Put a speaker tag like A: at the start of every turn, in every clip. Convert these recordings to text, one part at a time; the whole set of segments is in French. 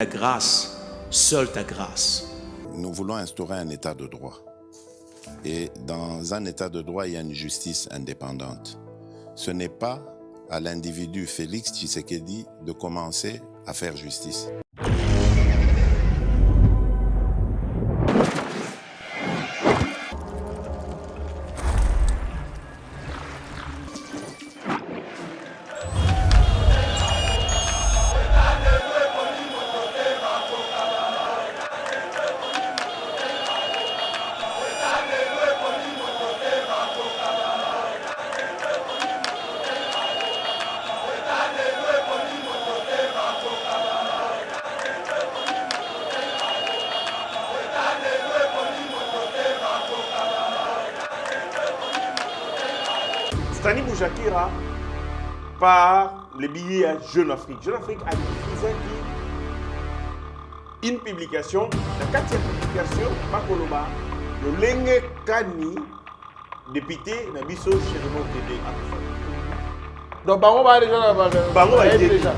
A: Ta grâce, seule ta grâce.
B: Nous voulons instaurer un état de droit. Et dans un état de droit, il y a une justice indépendante. Ce n'est pas à l'individu Félix Tshisekedi de commencer à faire justice.
C: Stani Boujakira par le billet à Jeune Afrique. Jeune Afrique a diffusé une publication, la 4e publication, Makoloba, le Lenge Kani, député Nabiso Chérimo Kédé.
D: Donc, Bango va déjà
C: Bango va
D: déjà.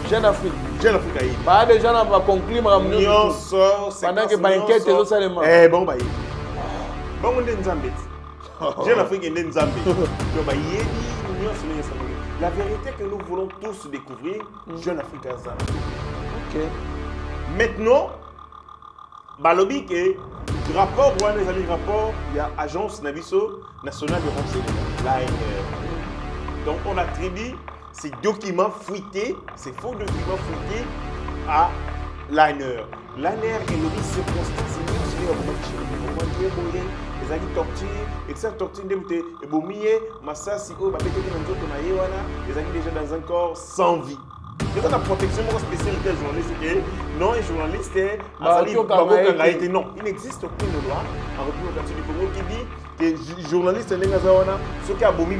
D: Jeune Afrique.
C: Jeune Afrique a été.
D: Bah déjà on va conclure ma
C: réunion sort
D: pendant que banquette et ça les mains.
C: Eh bon bah. Bon on est Nzambé. Jeune Afrique est Nzambé. Donc bah yédi union sur les Nzambé. La vérité que nous voulons tous découvrir, Jeune Afrique a Nzambé.
D: OK.
C: Maintenant balobi que rapport ou les amis rapport, il y a agence Nabiso nationale de renseignement. Là donc on attribue ces documents fuités, ces faux documents fuités à Liner. Liner est le circonstance, c'est les amis torture, et ça torture débuté, et boumie, massassi, oh, babé, les amis déjà dans un corps sans vie. C'est la protection spéciale des journalistes. Non, un journaliste non, il n'existe aucune loi en République du Congo qui dit que journaliste ceux qui ont abomi,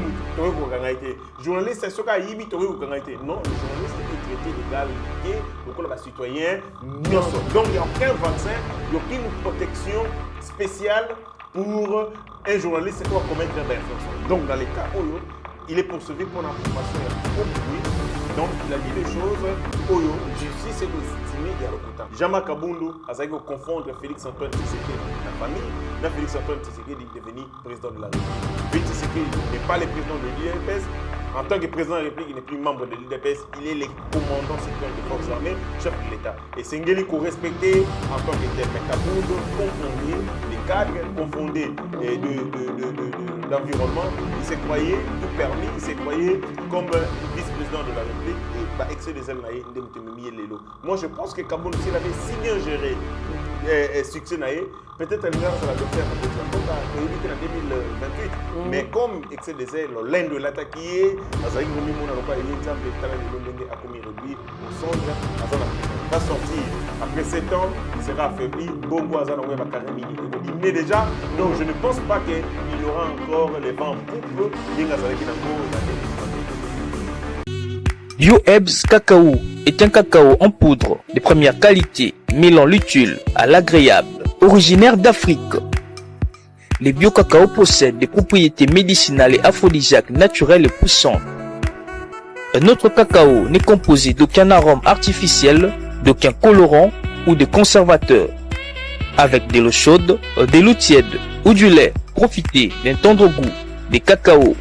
C: journaliste ceux qui ont yimi, non, le journaliste est traité d'égalité, donc on a citoyen. Donc il n'y a aucun vaccin, il n'y a aucune protection spéciale pour un journaliste qui va commettre des infractions. Donc dans les cas où il est poursuivi pour l'information au public. Donc, il a dit des choses, Oyo, justice est estimée et à l'hôpital. Jean-Marc Kabundu a essayé de confondre Félix-Antoine Tshisekedi, la famille, là Félix-Antoine Tshisekedi est devenu président de la République. Félix Tshisekedi n'est pas le président de l'UDPS. En tant que président de la République, il n'est plus membre de l'UDPS, il est le commandant secteur des forces armées, chef de l'État. Et Sengeli qu'on respectait en tant que tel. Mais Kabundu confondait les cadres, confondait l'environnement. Il s'est croyé tout permis, il s'est croyé comme vice-président de la République et bah, excès des ailes. Moi je pense que Kabundu, s'il avait si bien géré succès, peut-être elle va le faire en 2028. Mais comme excès des ailes, l'un de l'attaquer, va sortir après 7 ans, il sera affaibli. Mais déjà, non, je ne pense pas qu'il y aura encore les vents poupe.
E: Bio-Ebs Cacao est un cacao en poudre de première qualité, mêlant l'utile à l'agréable, originaire d'Afrique. Les bio-cacao possèdent des propriétés médicinales et aphrodisiaques naturelles et puissantes. Notre cacao n'est composé d'aucun arôme artificiel, d'aucun colorant ou de conservateur. Avec de l'eau chaude, de l'eau tiède ou du lait, profitez d'un tendre goût des cacao.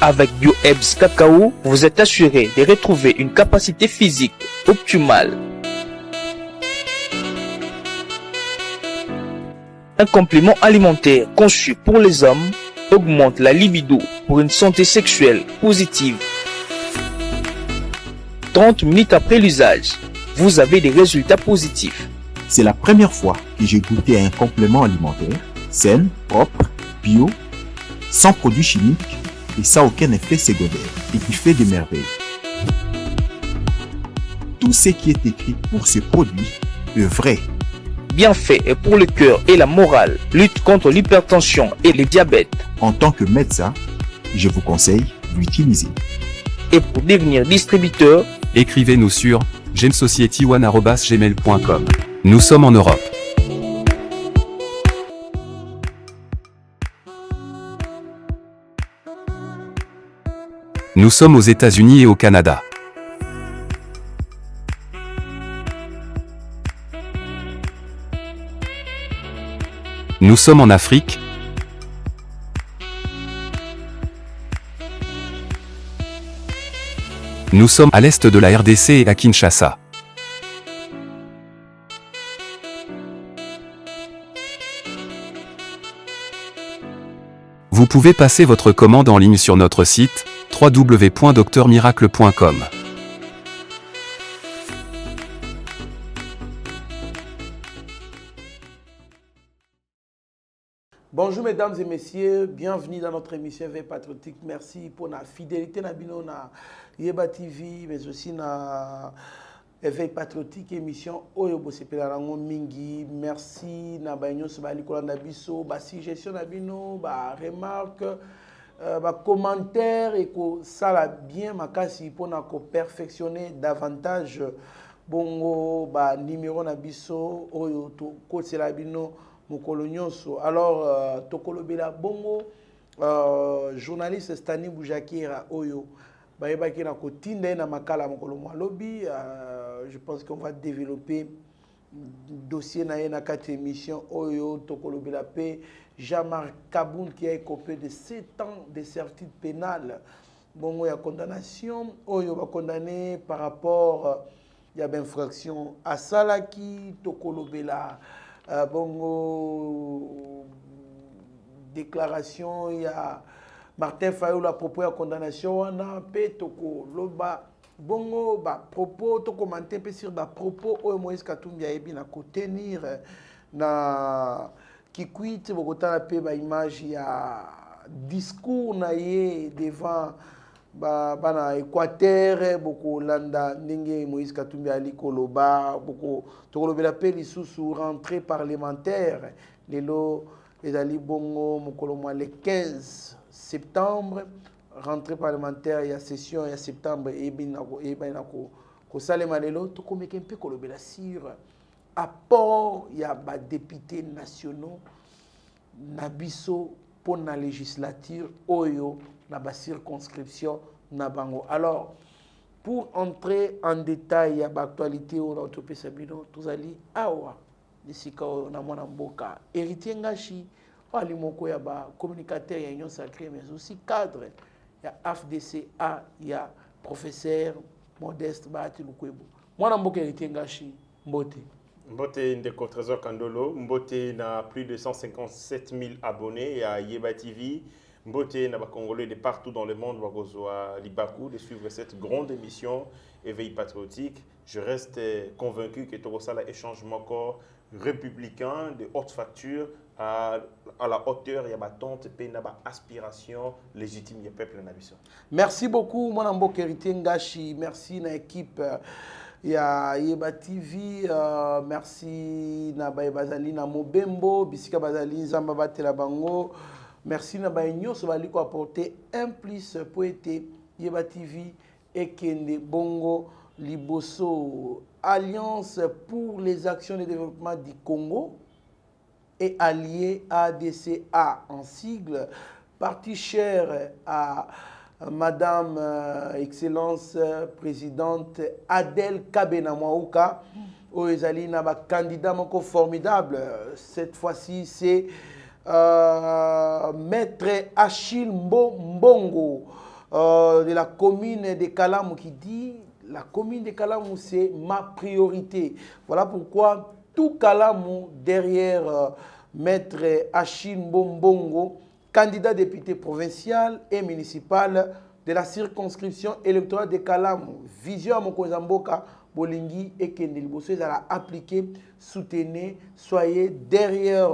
E: Avec Bio-Ebs Cacao, vous êtes assuré de retrouver une capacité physique optimale. Un complément alimentaire conçu pour les hommes augmente la libido pour une santé sexuelle positive. 30 minutes après l'usage, vous avez des résultats positifs.
F: C'est la première fois que j'ai goûté un complément alimentaire sain, propre, bio, sans produits chimiques et sans aucun effet secondaire et qui fait des merveilles. Tout ce qui est écrit pour ce produit est vrai.
E: Bienfait est pour le cœur et la morale, lutte contre l'hypertension et le diabète.
F: En tant que médecin, je vous conseille d'utiliser.
E: Et pour devenir distributeur,
G: écrivez-nous sur gemsociety1@gmail.com. Nous sommes en Europe. Nous sommes aux États-Unis et au Canada. Nous sommes en Afrique. Nous sommes à l'est de la RDC et à Kinshasa. Vous pouvez passer votre commande en ligne sur notre site www.docteurmiracle.com.
D: Bonjour mesdames et messieurs, bienvenue dans notre émission Éveil Patriotique. Merci pour la fidélité na bino na Yeba TV, mais aussi na Éveil Patriotique émission Oyo Bosepela Rango Mingi. Merci na ba nyonso ba likola na biso, ba suggestion na bino, ba remarque, ba commentaire et ko sala bien makasi pour na ko perfectionner davantage bongo ba numéro na biso Oyo to ko sela bino. Alors, Tokolobela Bongo, journaliste Stani Boujakira Oyo, Baebaki na Kotinde na Makala Mokolomo Lobby. Je pense qu'on va développer dossier na 4 émissions Oyo Tokolobela P. Jean-Marc Kaboun qui a écopé de 7 ans de certitude pénale. Bongo il y a condamnation. Oyo va condamner par rapport il y a infraction à Salaki Tokolobela. Bongo déclaration, il y a Martin Fayou à propos de la condamnation, on a Toko Loba Bongo propos, to commenter sur les propos où Moïse Katumbi a bien tenir na Kikwit, Bogota la image, il y a discours devant bana Équateur, beaucoup landa ndenge Moïse Katumbi ali koloba, beaucoup tokoloba peli sous rentrée parlementaire lelo ezali bongo mokolo le 15 septembre rentrée parlementaire ya session ya septembre et binako ko salema lelo tokomeka mpe kolobela sur apport ya ba députés nationaux na biso pour la législature oyo na ba circonscription na bango. Alors pour entrer en détail à l'actualité au notre Sabino tous ali awa disika na mwana mboka héritier ngashi ali moko ya ba communicateur ya union sacrée mais aussi cadre ya FDCA ya professeur Modeste Bahati Lukwebo mwana mboka héritier ngashi mbote
C: Mbote Ndeko Trésor Kandolo, Mbote n'a plus de 157 000 abonnés à Yeba TV. Mbote n'a pas Congolais de partout dans le monde, à Libakou, de suivre cette grande émission Éveil Patriotique. Je reste convaincu que Torosala est changement corps républicain de haute facture à la hauteur et à ma tente et à aspiration légitime du peuple nabisson.
D: Merci beaucoup, mon amboka héritier Ngashi. Merci à l'équipe. Il y a Yeba TV, merci na Bazali na Mobembo, Bisika Bazali Zamba Batela Bango, merci na Baigno, ça va lui apporter un plus pour être Yeba TV et Kende Bongo Liboso, Alliance pour les actions de développement du Congo et allié ADCA en sigle, parti cher à Madame Excellence Présidente Adèle Kabena Mwaouka, Oezali na ba candidat moko formidable. Cette fois-ci, c'est Maître Achille Mbongo de la commune de Kalamou qui dit la commune de Kalamou c'est ma priorité. Voilà pourquoi tout Kalamou derrière Maître Achille Mbongo, candidat député provincial et municipal de la circonscription électorale de Kalamou. Vision à Mokozamboka, Bolingi et Kendel Bosso, ils ont appliqué, soutenez, soyez derrière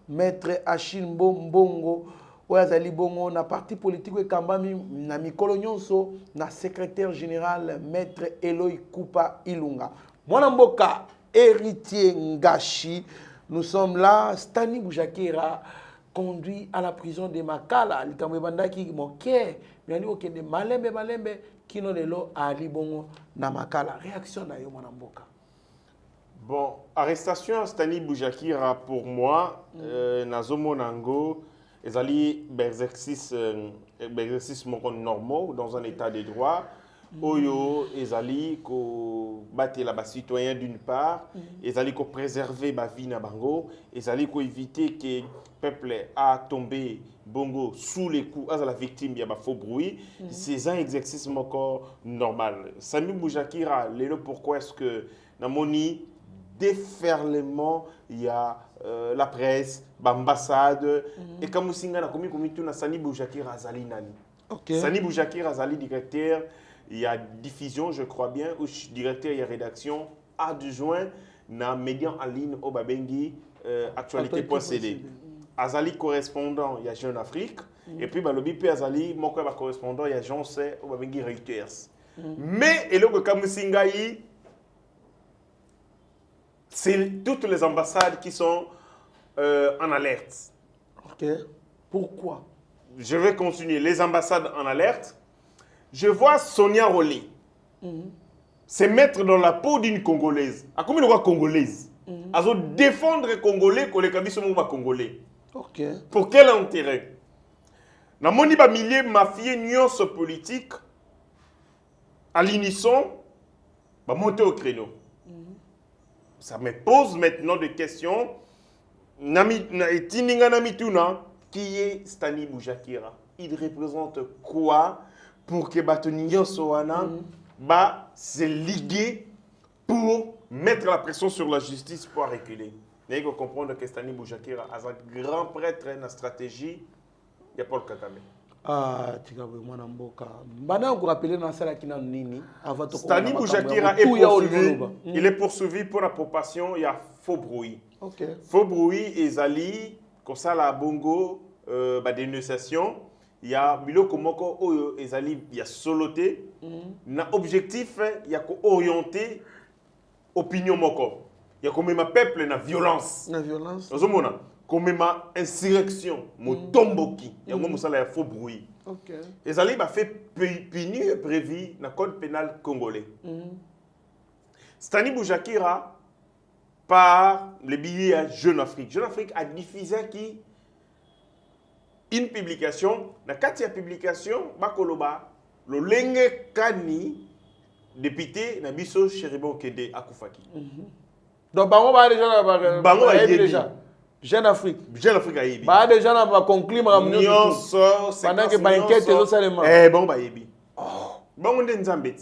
D: Maître Achille Mbongo. Oyazali Bongo, na parti politique et Kambami, na Mikolo Nyonso, na secrétaire général Maître Eloy Kupa Ilunga. Mwanamboka, héritier Ngashi, nous sommes là, Stani Boujakira, conduit à la prison de Makala. Likambo bandaki moke, yani okende malembe kino lelo ali bongo na Makala. Réaction na yo mwanamboka.
C: Bon, arrestation Stani Boujakira pour moi, Nazomo Nango, ezali exercice moko normaux dans un état de droit. Oyo ezali ko battre les citoyens d'une part, ils allaient préserver la vie na bango, ils allaient éviter que le peuple a tombé bongo sous les coups à la victime de faux bruit. C'est un exercice encore normal. Sami Boujakira, pourquoi est-ce que dans moni déferlement il y a la presse, l'ambassade et comme singa na komi tout na Sani Boujakira azali nani. Sani Boujakira azali directeur. Il y a diffusion, je crois bien, ou directeur, il y a rédaction, adjoint, dans médias en ligne, au Babengi, actualité.cd. Azali correspondant, il y a Jeune Afrique. Et puis, Balobi, puis Azali, mon correspondant, il y a Jean C, au Babengi Reuters. Mais, et là, comme Singaï, c'est toutes les ambassades qui sont en alerte.
D: Ok. Pourquoi?
C: Je vais continuer. Les ambassades en alerte. Je vois Sonia Rolé se mettre dans la peau d'une Congolaise. À combien de fois Congolaise? À défendre les Congolais que les Kabis sont Congolais.
D: Ok.
C: Pour quel intérêt? Dans mon milieu mafieux nuance politique, à l'unisson, va monter au créneau. Ça me pose maintenant des questions. Qui est Stani Boujakira? Il représente quoi? Pour que Batonignon Soana se liguer pour mettre la pression sur la justice pour reculer. Il faut comprendre que Stani Boujakira a un grand prêtre dans la stratégie de Paul Kagame.
D: Ah, tu as vu, mon amboka. Maintenant, vous rappelez dans celle qui n'a nini.
C: Stani Boujakira est poursuivi. Il est poursuivi pour l'appropriation. Il y a faux bruit.
D: Okay.
C: Faux bruit et Zali, comme ça, la bongo, dénonciation. Il y a biloko moko oyo ezali il y a soloté na objectif il y a ko orienter opinion moko il y a comme ma peuple na violence ozomona comme ma insurrection motomboki il y a comme ça il faux bruit. OK. Ezali ba fait punir prévu na code pénal congolais. Stani Boujakira par les billets à Jeune Afrique. Jeune Afrique a diffusé qui une publication, dans la publication, Bakoloba, le lenge kani député Nabiso Cheribo Kede Akufaki.
D: Donc, Bango va déjà. Jeune Afrique.
C: Jeune Afrique a yebi.
D: Bah déjà on va conclure ma
C: pendant
D: que banquette et seulement.
C: Bon ba yebi. Bon on est Nzambé.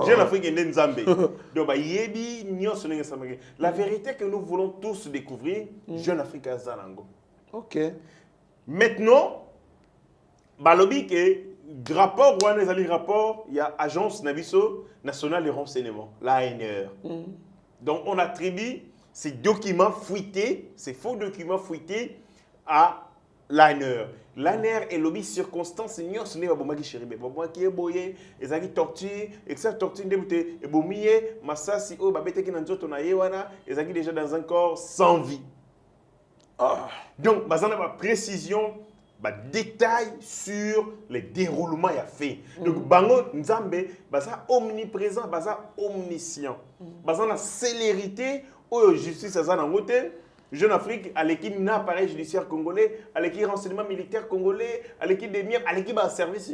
C: Jeune Afrique est Nzambé. Donc ba yebi nyonso nenge samake. La vérité que nous voulons tous découvrir, Jeune Afrique a Zanango.
D: OK.
C: Maintenant, balobi que rapport rapport, il y a agence Nabiso nationale de renseignement, l'ANR. Donc on attribue ces documents fuités, ces faux documents fuités à l'ANR. L'ANR est lobby circonstance ignorant ce n'est pas bomaki chéribe. Bomaki boye, ezali torture, excès torture ndemute et bomiye masasi o babete ki nanzoto na yewana, ezali déjà dans un corps sans vie. Donc, basant la précision, détail sur les déroulements qu'il a fait. Donc, Bango Nzambe, basa omniprésent, basa omniscient. Basant la célérité, justice à Zanangote, Jeune Afrique, à l'équipe d'appareil judiciaire congolais, à l'équipe renseignement militaire congolais, à l'équipe des miens, à l'équipe de service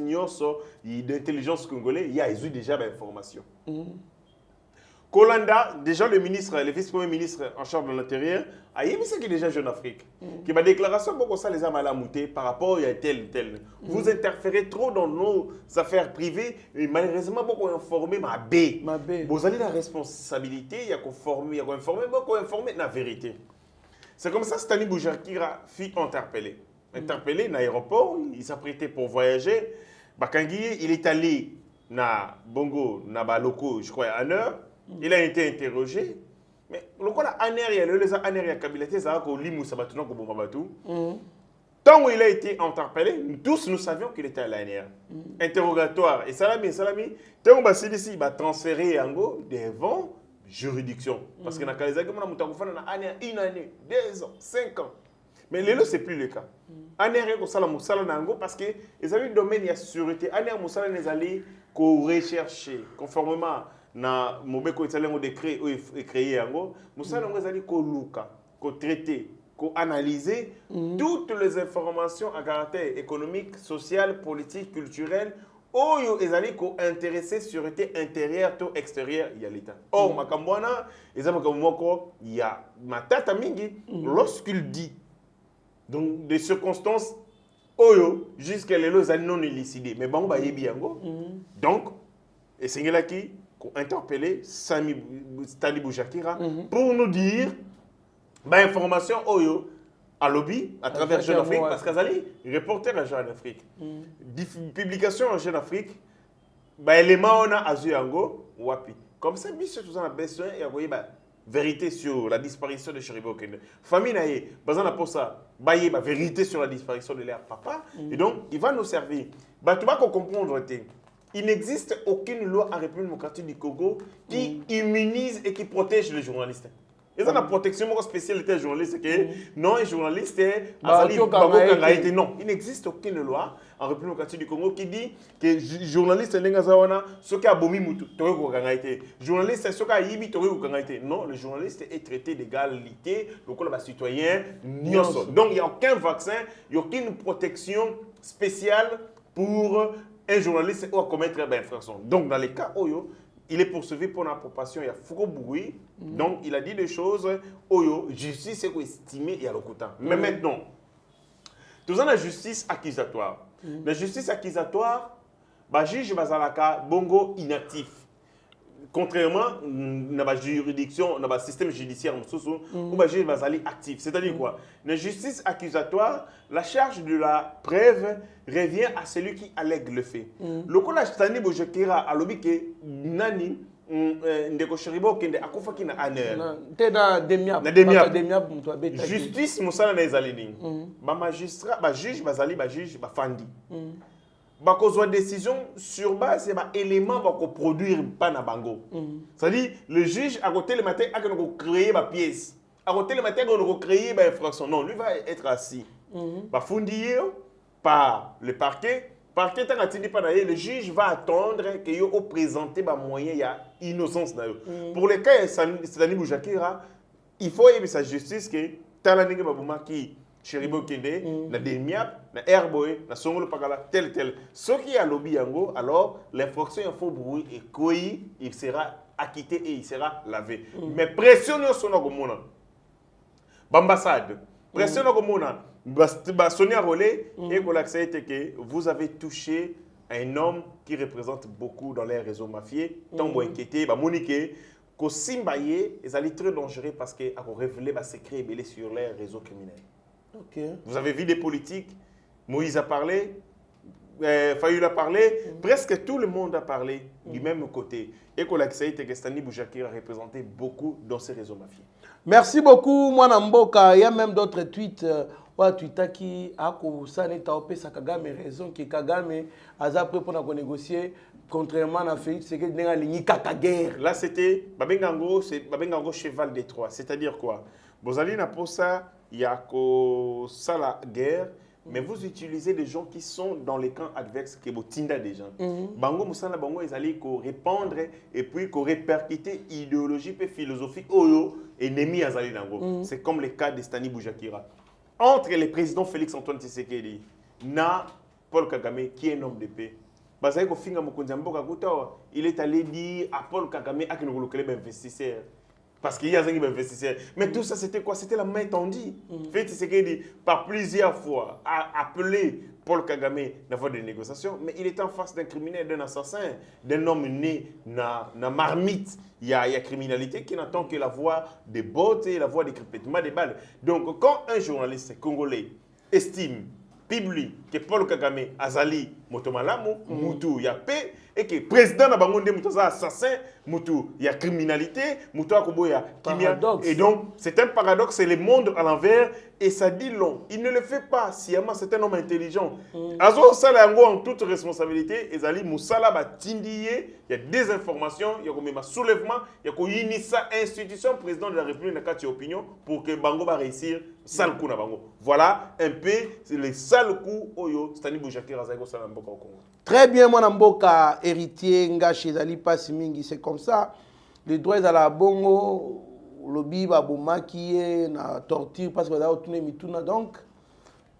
C: d'intelligence congolais, il y a déjà l'information. Kolanda, déjà le ministre, le vice-premier ministre en charge de l'Intérieur, a dit que déjà Jeune Afrique. Qui m'a déclaration pour ça les a mouté par rapport à tel. Vous interférez trop dans nos affaires privées et malheureusement beaucoup informé ma B. Vous avez la responsabilité, il y a qu'on informer, beaucoup informer la vérité. C'est comme ça que Stani Boujakira fut interpellé. Interpellé dans l'aéroport, il s'apprêtait pour voyager. Bakangui, il est allé na Bongo, na Baloko, je crois, à heure. Il a été interrogé. Mais le quoi la anéria, les anéria kabilité, ça a qu'au limou sabatounan qu'au bombabatou. Tant où il a été interpellé, tous nous savions qu'il était à l'ANR. Interrogatoire. Et Salami, tant où Bassi va transférer Ango devant juridiction. Parce que dans le cas une année, 2 ans, 5 ans. Mais les ce n'est plus le cas. ANR est au parce que les amis domaine de sûreté. ANR Moussala les allés rechercher conformément na mobeko italien au décret créé Ango. Moussala les allés luka, traiter, analyser toutes les informations à caractère économique, social, politique, culturel oyo ezali ko intéressé sûreté intérieure to extérieure ya l'État. Or makambo wana eza makambo moko ya matata mingi lorsqu'il dit donc des circonstances oyo jusqu'à lelo ezali non élucidé mais bango bayebi yango. Donc esengelaki ko interpeller Stanley Boujakira pour nous dire ba information oyo à lobby à travers Jeune Afrique parce qu'azali reporter à Jeune Afrique publication en Jeune Afrique ba élément on a azu yango wapi comme ça biso tous on a besoin et envoyer ba vérité sur la disparition de Chéribo Okende famille naé bazana pour ça baye ba vérité sur la disparition de leur papa et donc il va nous servir ba tu vas comprendre il n'existe aucune loi en République démocratique du Congo qui immunise et qui protège les journalistes. Il y a une protection spéciale des journalistes que non, les journalistes, non, il n'existe aucune loi en République démocratique du Congo qui dit que les journalistes ceux qui ont abomi mutu, journaliste ceux qui ont yibi, non, le journaliste est traité d'égalité, le citoyen, donc il n'y a aucun vaccin, il n'y a aucune protection spéciale pour un journaliste ou à commettre une infraction. Donc, dans les cas Oyo, il est poursuivi pour l'appropriation. Il y a faux bruit. Donc, il a dit des choses Oyo, justice est estimée et à l'occupant. Mais maintenant, tout ça, la justice accusatoire. La justice accusatoire, le juge Bazalaka, bongo inactif. Contrairement à la juridiction, dans le système judiciaire, où le juge Bazali actif. C'est-à-dire quoi? La justice accusatoire, la charge de la preuve revient à celui qui allègue le fait. Le cas de Stanley Boujakira a lobby que Nani, Ndeko Chéribo Okende akufa ki na anel.
D: Te na demiap.
C: Na demiap. Justice musala na ezalini. Ba magistrat, ba juge bazali, ba juge ba fandi. Ba kozwa décision sur base c'est ba élément ba ko produire pas na bango. C'est-à-dire le juge à côté le matin a qu'on créer ba pièce. À côté le matin on créer ba infraction. Non, lui va être assis. Ba fundier par le parquet. Parquet tant attendi pas d'ailleurs, le juge va attendre que yo au présenter ba moyen ya innocence na yo. Pour les cas Stanley Boujakira, il faut aimer sa justice que talanenge babuma ki Chéribo Okende na demiap na airboy na songolo pakala tel ce qui a lobby yango alors l'infraction il faut bruit et koi il sera acquitté et il sera lavé. Mais pression sur no komona bambassade pression no komona Sonia Rolé et l'accepte que vous avez touché un homme qui représente beaucoup dans les réseaux mafieux. Tant bon inquiété, Monique, que Simbaye est très dangereux parce qu'il a révélé ses secrets sur les réseaux criminels.
D: Okay.
C: Vous avez vu des politiques, Moïse a parlé, Fayou a parlé, presque tout le monde a parlé du même côté. Et que l'accepte que Stanley Boujakira a représenté beaucoup dans ces réseaux mafieux.
D: Merci beaucoup, Mwana Mboka. Il y a même d'autres tweets. Twitter qui a commencé à Kagame raison que Kagame a prêt pour négocier contrairement à Félix Tshisekedi n'a ligné guerre.
C: Là c'était Babengango, c'est Babengango cheval des trois, c'est-à-dire quoi? Bozali na posa il y a ça la guerre, mais vous utilisez des gens qui sont dans les camps adverses que botinda des gens. Bango musala bango ils allaient répandre et puis répercuter idéologie et philosophie oyo ennemi azali nango. C'est comme le cas de Stanley Boujakira. Entre les présidents Félix Antoine Tshisekedi na Paul Kagame qui est un homme de paix. Il est allé dire à Paul Kagame à qu'il ne investisseur. Parce qu'il y a des investisseurs. Mais tout ça, c'était quoi? C'était la main tendue. Félix Tshisekedi, par plusieurs fois, a appelé Paul Kagame d'avoir des négociations, mais il était en face d'un criminel, d'un assassin, d'un homme né dans marmite. Il y a criminalité qui n'attend que la voix des bottes et la voix des crépitements des balles. Donc, quand un journaliste congolais estime, publie que Paul Kagame azali motomalamu, mutu ya paix, et que le président Nabangonde Moutoza assassin, Moutou, il y a criminalité, Moutou Akoboya, et donc c'est un paradoxe, c'est le monde à l'envers, et ça dit long. Il ne le fait pas sciemment, c'est un homme intelligent. Azo Salango en toute responsabilité, Ezali Moussala Batindiye, il y a des informations, il y a comme un soulèvement, il y a comme une institution, président de la République n'a qu'à opinion pour que Bango va réussir, sale coup na Bango. Voilà un peu les sales coups, Oyo, Stanley Boujakira Zago Salamboka au Congo.
D: Très bien, mon Mboka, héritier, Ngashi, Zali Pasimingi, c'est comme ça. Les droits à la bongo, lobby, baboma qui est na torture, parce que là, on a mis tout. Donc,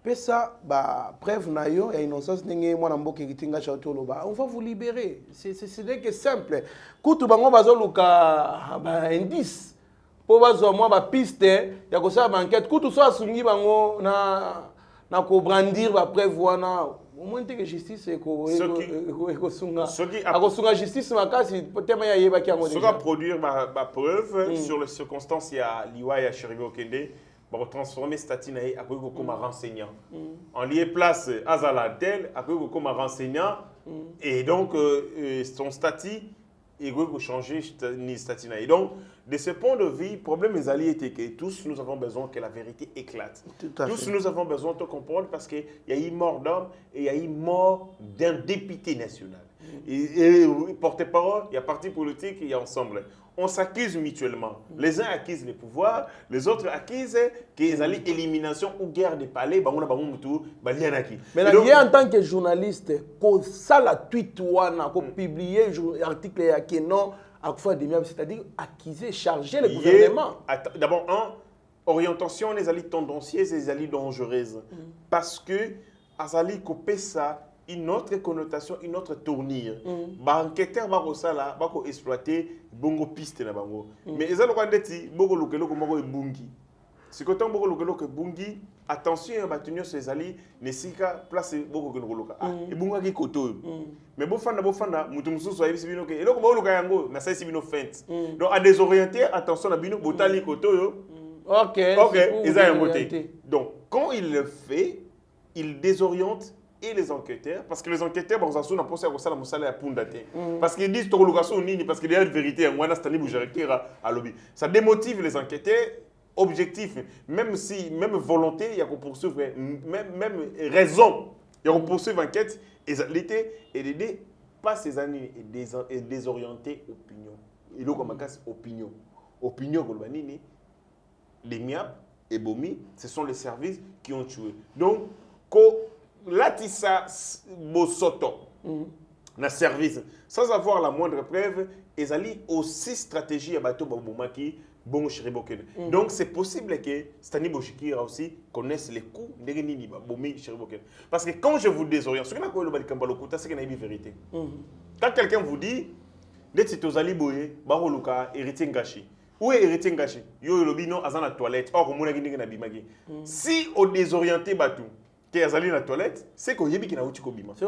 D: Pesa, bah, preuve na yo, et innocence n'engé moi n'amboke kitinga chauto loba. On va vous libérer. C'est que simple. Koutou bango bazo luka bah indice. Po bazo moi ba piste, ya ko sa ba enquête. Koutou so asungi bango na ko brandir ba preuve wana. Au moins que justice ko sunga. Sunga justice makasi peut-être ya yeba ki ango.
C: Ce va produire ma preuve sur les circonstances ya liwa ya Chéribo Kende. Pour transformer statut comme enseignant. En lié place à Zalatel, comme enseignant, et donc son statut est changer ni statut. Et donc, de ce point de vue, le problème est était que tous nous avons besoin que la vérité éclate. Tous nous avons besoin de comprendre parce qu'il y a eu mort d'homme et il y a eu mort d'un député national. Et porte-parole, il y a parti politique, il y a ensemble. On s'accuse mutuellement. Les uns accusent le pouvoir, les autres accusent qu'ils y a élimination ou guerre des palais.
D: Mais là, en tant que journaliste, quand ça la tweet wana, quand publier article ya kenon, c'est-à-dire accuser, charger le gouvernement.
C: D'abord, orientation les alliés tendancieuses et les alliés dangereuses. Parce que azali kopé ça une autre connotation, une autre tournure. Enquêteur va exploiter bongo piste na bango. Mais ils ont dit beaucoup lokelo comme bungi. C'est que tant beaucoup lokelo que bungi, attention à tenir ces alliés, ne sika place beaucoup que lokelo. Et bunga qui koto. Mais bofanda mutu musu so yebisi bino ke eloko ba loka yango na sai sibino feinte. Donc à désorienter, attention na bino botali koto yo.
D: OK,
C: ils ont monté. Donc quand il le fait, il désoriente et les enquêteurs, parce que les enquêteurs, parce qu'ils disent parce qu'il y a une vérité, ça démotive les enquêteurs, objectif, même volonté, il y a qu'on poursuivre, même raison, il y a qu'on poursuivre l'enquête, et l'idée, pas ces années, et désorienter opinion. Il y a comme opinion. Opinion, les MIAP et BOMI, ce sont les services qui ont tué. Donc, là, ça bosoto na service sans avoir la moindre preuve, ils allaient aussi stratégie à bateau Babomaki bon Chéribo Kende. Donc c'est possible que Stani Boshikira aussi connaisse les coups de Nini Babomi Chéribo Kende. Parce que quand je vous désoriente, ce qu'on a le Balikambalo Kouta, c'est qu'il y a une vérité. Quand quelqu'un vous dit d'être Tozali Boye, Baroluka, héritier Ngashi. Où est héritier Ngashi? Yo lobino azan la toilette. Or mon agini na bimagi. Si au désorienté batou qui est allé dans la toilette, c'est qu'on y a bien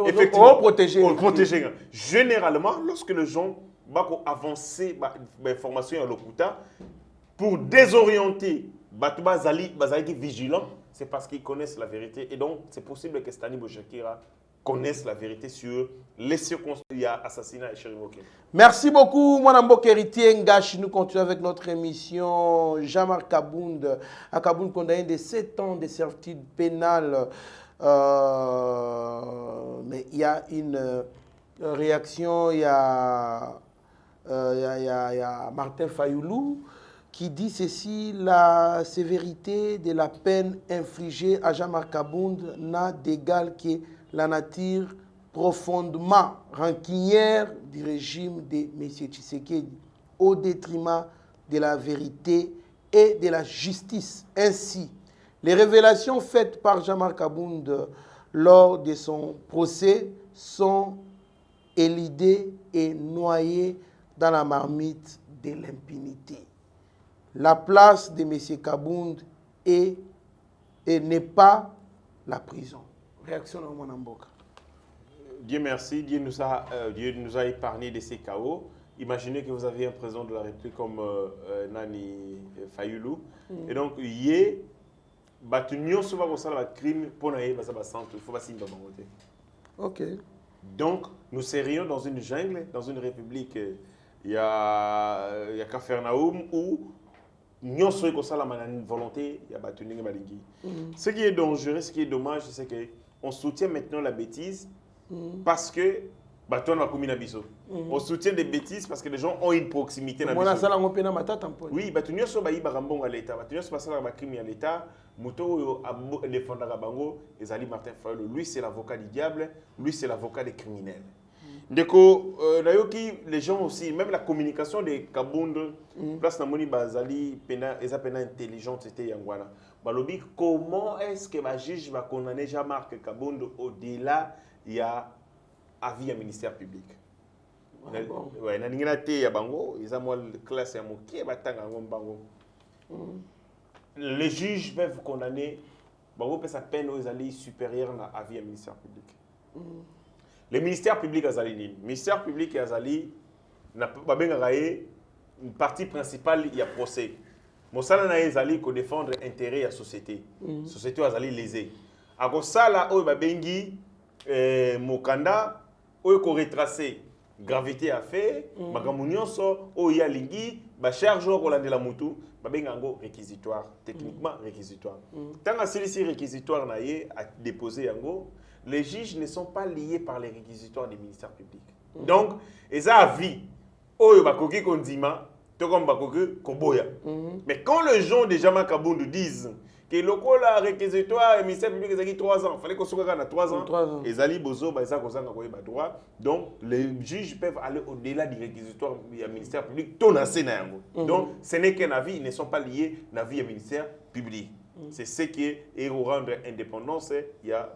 C: effectivement, on protège. Généralement, lorsque les gens vont avancer l'information à l'okuta, pour désorienter, bazali vigilant, c'est parce qu'ils connaissent la vérité. Et donc, c'est possible que Stani Boshakira connaisse la vérité sur les circonstances il y a assassinat et Chéribo Kende.
D: Merci beaucoup, mon amboke héritier Ngashi. Nous continuons avec notre émission. Jean-Marc Kabound, à Kabound condamné de 7 ans de servitude pénale. Mais il y a une réaction, il y a Martin Fayoulou qui dit ceci: la sévérité de la peine infligée à Jean-Marc Kabound n'a d'égal que la nature profondément rancunière du régime de M. Tshisekedi au détriment de la vérité et de la justice. Ainsi, les révélations faites par Jean-Marc Kabound lors de son procès sont élidées et noyées dans la marmite de l'impunité. La place de M. Kabound n'est pas la prison. Réaction à mon amboka.
C: Dieu merci, Dieu nous a épargné de ces chaos. Imaginez que vous avez un président de la République comme Nani Fayoulou. Et donc, il crime pour il faut pas
D: Ok.
C: Donc, nous serions dans une jungle, dans une république. Il y a Capernaum où nous sommes une volonté, il y a ce qui est dangereux, ce qui est dommage, c'est qu'on soutient maintenant la bêtise parce que on soutient des bêtises parce que les gens ont une proximité. Oui, l'État, lui c'est l'avocat du diable, lui c'est l'avocat des criminels. Ndeko, les gens aussi, même la communication de Kabound, place Namoni Bazali, ils appellent intelligente, c'était Yangwana. Balobi, comment est-ce que le juge va condamner Jean-Marc Kabound au-delà, il y a avis à ministère public? Ouais, les juges peuvent condamner, sa peine aux alliés supérieure à avis à ministère public. Le ministère public Azali, ministère public Azali, une partie principale, il y a procès. Mosala na Azali ko défendre intérêt à la société. Société Azali lésée. Alors ça là, on va bengi mokanda, on ko retracer gravité à faire, magamunionso, o ya lingi, ba charge au Roland de la Moutou, ba bengango réquisitoire, techniquement réquisitoire. Tant que celui-ci réquisitoire na yé à déposer yango. Les juges ne sont pas liés par les réquisitoires des ministères publics. Donc, ils ont avis. Oyo bakoki kondima, to comme bakoki koboya. Mais quand les gens de Jean-Marc Kabound disent que le la réquisitoire et ministère public ils ont 3 ans, il fallait qu'on soit à 3 ans. Ils allaient bozo ba ça koza ngakoye ba droit. Donc, les juges peuvent aller au-delà du réquisitoire du ministère public ton na yango. Donc, ce n'est qu'un avis, ils ne sont pas liés à l'avis du ministère public. C'est ce qui est rendre indépendance. Il y a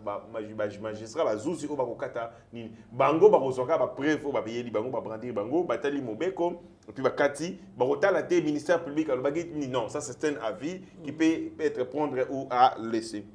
C: magistrat, bazouzi au bakokata nini. Bango bakosoka ba preuve ba payer li bango ba brandir bango batali mobeko et puis bakati bakota la té ministère public al bagit non, ça c'est un avis qui peut être prendre ou à laisser.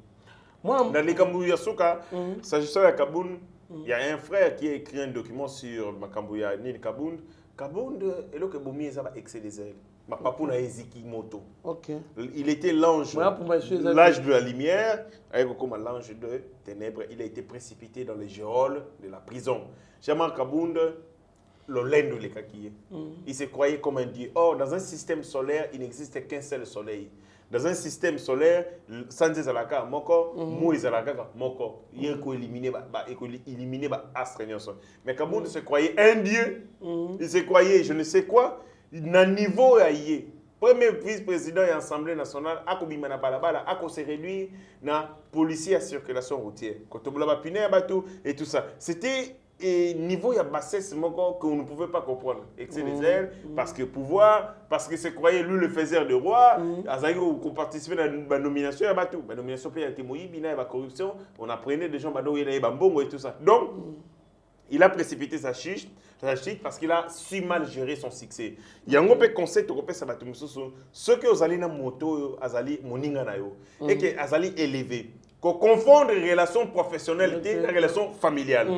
C: Moi dans les Kambouya Souka, s'agissant de Kabound, il y a un frère qui a écrit un document sur Makambouya Nini Kabound. Kabound et le Keboumi ça va excès des ailes. Ma papuna Eziki Moto. Okay. Il était l'ange, l'âge de la lumière, avec comme l'ange de ténèbres. Il a été précipité dans les geôles de la prison. Jean-Marc Kabound, le laine de l'Ekakiye. Il se croyait comme un dieu. Or, dans un système solaire, il n'existe qu'un seul soleil. Dans un système solaire, sans Zalaka, Moko, Mou Zalaka, Moko, il a éliminé l'astre. Mais Kabound se croyait un dieu. Il se croyait je ne sais quoi. Na niveau aïe, premier vice-président de l'Assemblée nationale, Akobima na balabala, Ako se réduit na policier à circulation routière. Quand on l'a piné et tout ça. C'était niveau ya bassesse qu'on ne pouvait pas comprendre. Excès des ailes, parce que pouvoir, parce que se croyait lui le faiseur de roi, qu'on participait dans la nomination à bateau. La nomination peut être moïse, bina la corruption, on apprenait des gens bado et bambongo et tout ça. Donc, il a précipité sa chute parce qu'il a si mal géré son succès. Il y a un peu de concept européen, ça va te montrer ce que vous allez dans moto, azali moninga na yo, et que azali élevé, qu'on confondre les relations professionnelles et les relations familiales.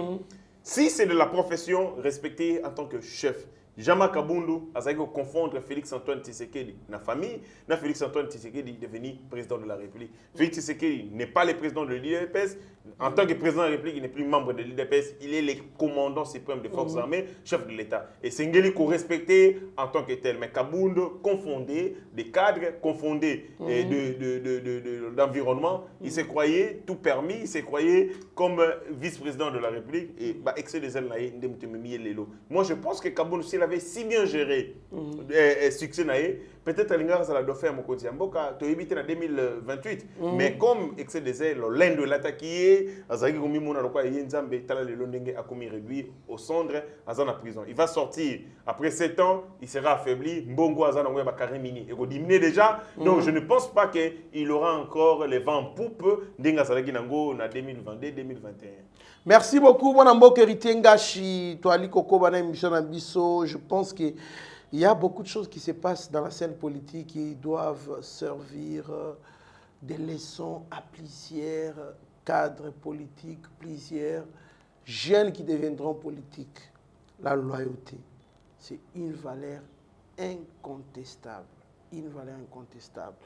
C: Si c'est de la profession respectée en tant que chef, Jean-Marc Kabound a confondre Félix-Antoine Tshisekedi na famille, na Félix-Antoine Tshisekedi devenu président de la République. Félix Tshisekedi n'est pas le président de l'UDPS. En tant que président de la République, il n'est plus membre de l'UDPS. Il est le commandant suprême des forces armées, chef de l'État. Et Sengeli qu'on respectait en tant que tel. Mais Kabound confondait des cadres, confondait d'environnement. Il se croyait tout permis, il se croyait comme vice-président de la République. Et excès des ailes, moi, je pense que Kabound, s'il avait si bien géré succès, peut-être que ça l'a fait à mon côté. Tu as évité en 2028. Mais comme excès des ailes, l'un de l'attaquer, au cendre, en prison. Il va sortir après 7 ans, il sera affaibli. Mbongo Azan va carrémini. Il va diminuer déjà. Donc je ne pense pas qu'il aura encore les vents en poupe en 2022-2021.
D: Merci beaucoup, Mwanambo Keritengashi, Toali Koko Bana émission Bisso. Je pense qu'il y a beaucoup de choses qui se passent dans la scène politique qui doivent servir des leçons à plusieurs cadres politiques, plusieurs jeunes qui deviendront politiques. La loyauté, c'est une valeur incontestable. Une valeur incontestable.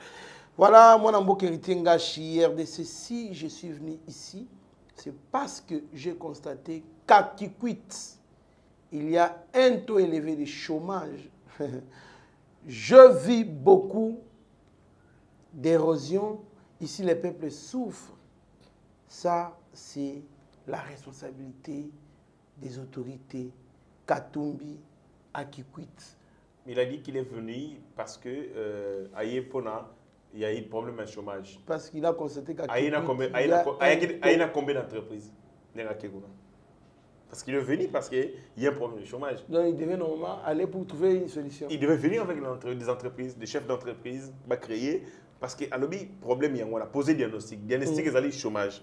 D: Voilà, Mwanambo Keritengashi, RDC. Si je suis venu ici, c'est parce que j'ai constaté qu'à Kikwit, il y a un taux élevé de chômage. Je vis beaucoup d'érosion. Ici, les peuples souffrent. Ça, c'est la responsabilité des autorités Katumbi à Kikwit.
C: Il a dit qu'il est venu parce que à Yepona, il y a eu problème de chômage.
D: Parce qu'il a constaté qu'à
C: Kikwit, il y a combien d'entreprises? Parce qu'il est venu parce qu'il y a un problème de chômage.
D: Donc il devait normalement aller pour trouver une solution.
C: Il devait venir avec des entreprises, des chefs d'entreprise, créer, parce qu'à l'objet, problème, il y a poser diagnostic. Diagnostic, ils allaient chômage.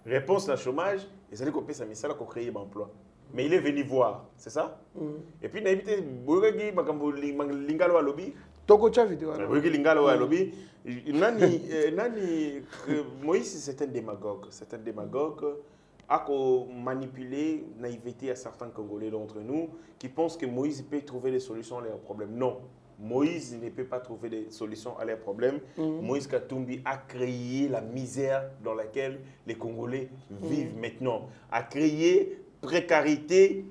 C: Réponse à chômage, ils allaient copier ça, mais ça, là, qu'on crée un emploi. Mais il est venu voir, c'est ça? Et puis, il a évité, lingalo à lobby.
D: Toko cha vidéo.
C: Lingalo à lobby. Moïse, c'est un démagogue. C'est un démagogue. A manipulé, naïveté à certains Congolais d'entre nous qui pensent que Moïse peut trouver des solutions à leurs problèmes. Non, Moïse ne peut pas trouver des solutions à leurs problèmes. Moïse Katumbi a créé la misère dans laquelle les Congolais vivent maintenant. A créé précarité,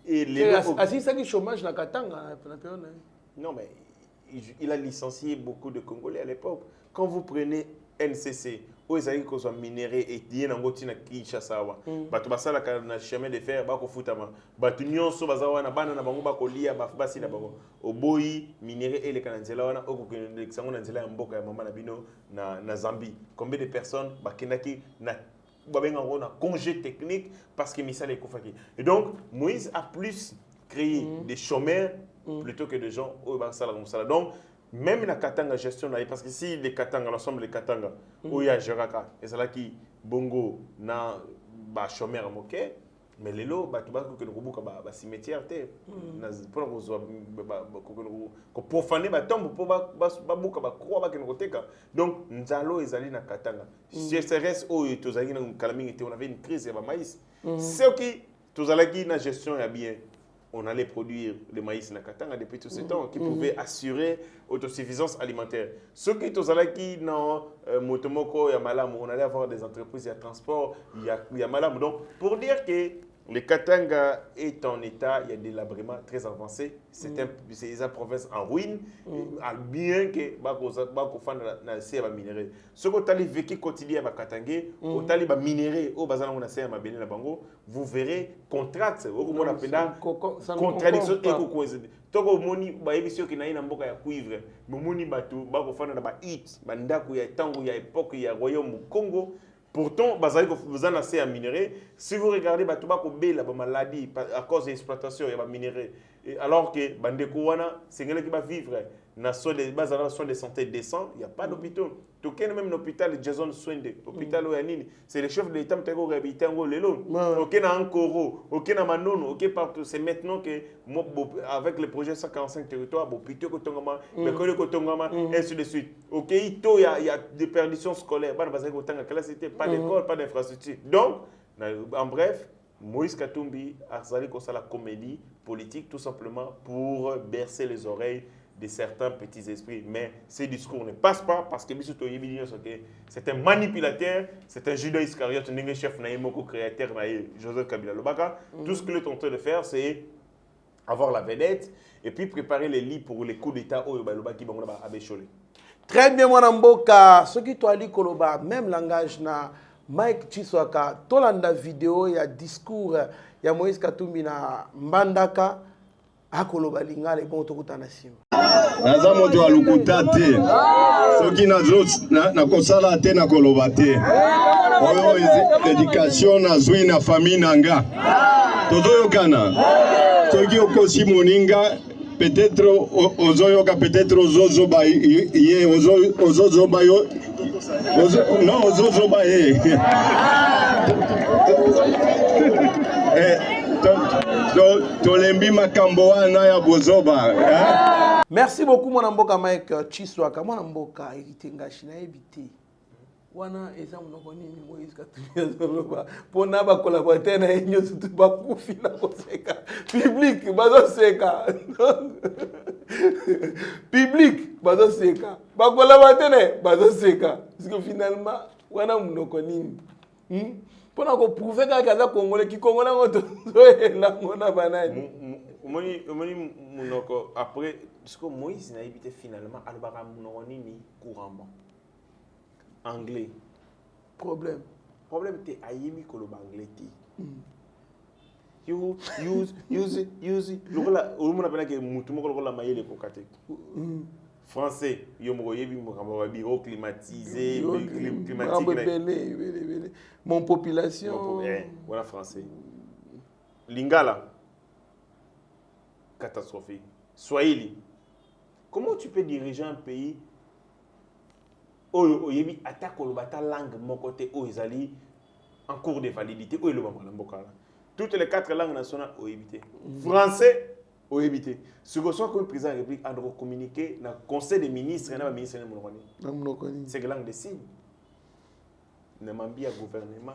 C: et les
D: ça qui chômage na Katanga.
C: Non, mais il a licencié beaucoup de Congolais à l'époque. Quand vous prenez NCC, où ils allaient qu'on minéré et ils n'ont pas de chasawa. Batu basala na chemin de fer, bako futama. Batu nyonso bazawa na bana na bango bako lia basi na bango. Oboyi minéré et les kananzela wana oko que sango nanzela ya mboka ya mama na bino na Zambie. Combien de personnes bakendaki na babenga na congé technique parce que misala ekofaki. Et donc Moïse a plus créé des chômeurs plutôt que des gens au basala comme ça. Donc même la Katanga gestion, parce que si les Katanga, l'ensemble des Katanga, où il y a Jeraka, et c'est là qui Bongo, na chômeur moqué, mais les lots, tu vas que le robot a cimetière, pour profaner la tombe, pour croire que nous donc, nous allons les aller na Katanga. Si SRS, on avait une crise, il y a maïs. C'est qui, tous allons la gestion, il y a bien. On allait produire le maïs na Katanga depuis tout ce temps, qui pouvait assurer autosuffisance alimentaire. Ceux qui sont allés dans Motomoko, il y a Malam, on allait avoir des entreprises, il y a transport, il y a Malam. Donc, pour dire que le Katanga est en état, il y a des délabrement très avancé. C'est une province en ruine, bien que Bakofan na CA minéré. Ce que vous allez vécu quotidien à Katanga, vous allez minéré au bazar na CA Bénin la Bango, vous verrez contraste, contradiction éco-coïncidente. Toko moni ba émission qui na ina mboka ya cuivre, moni batu bakofana na ba hit, bandako ya tango ya époque ya royaume Congo. Pourtant, vous en avez à minérer. Si vous regardez, vous avez des maladies à cause de l'exploitation de minerais. Alors que Bandeko Wana, c'est quelqu'un qui va vivre dans soins de santé décents, il n'y a pas d'hôpital. Tout même l'hôpital de Jason Swende, l'hôpital Oyanini, c'est le chef de l'État qui a réhabilité en Lelo. Ok, na Ankoro, ok, na Manono, ok, partout. C'est maintenant que, avec le projet 145 territoires, l'hôpital Kotongama, l'école Kotongama, ainsi de suite. Ok, il y a des perditions scolaires. Pas d'école, pas d'infrastructure. Donc, en bref, Moïse Katumbi a fait la comédie politique tout simplement pour bercer les oreilles de certains petits esprits. Mais ces discours ne passent pas parce que c'est un manipulateur, c'est un Judas Iscariote, un chef naïmoko créateur Joseph Kabila Lobaka. Tout ce qu'il est en train de faire, c'est avoir la vedette et puis préparer les lits pour les coups d'État au Lobaki Bangola Abécholé.
D: Très bien, mon Mboka. Ce qui t'a dit, Koloba, même langage na Mike Chiswaka, tolanda vidéo, il y a discours, il y a Moïse Katumbi na Mbandaka, à Koloba Linga, les bons tokuta na sim.
H: Naza moto alukuta te. Soki na kosala te na koloba te. Oyo éducation na zui na famille nanga. Tozoyokana. Soki okosi moninga. Peut-être ozoyoka, peut-être ozozoba ye, ozozoba yo, non ozozoba ye. Tolembi makambo wana ya bozoba.
D: Merci beaucoup mon Mboka Mike Chiswaka, mon Mboka iritengashi na ebité. Wana eza munoko nini Moïse Katumbi azoloba pona ba collaborateur na enyo surtout ba kufi na koseka public bazo seka public bazo seka ba collaborateur bazo seka parce que finalement wana munoko nini pona ko prouver ka kaza congolais ki congolais ngoto zoela ngona banani
C: omoni munoko après parce que Moïse n'a évité finalement alobaka munoko nini couramment anglais.
D: Problème
C: t'es ayemi koloba anglais ti. You use. Lokola olumuna pena ke mutu moko lokola mayele kokate. Français, yo mo yebi mo kamba bureau climatisé, climatique.
D: Mon population.
C: Voilà français. Lingala. Catastrophique. Swahili. Comment tu peux diriger un pays où il y a ta langue mon côté où ils allaient en cours de validité où toutes les 4 langues nationales ont évité. Français ont évité. Ce que soit comme président de la République a communiqué dans le conseil des ministres et dans le ministère de l'Union. C'est que langue de signes. Ne m'embie à gouvernement.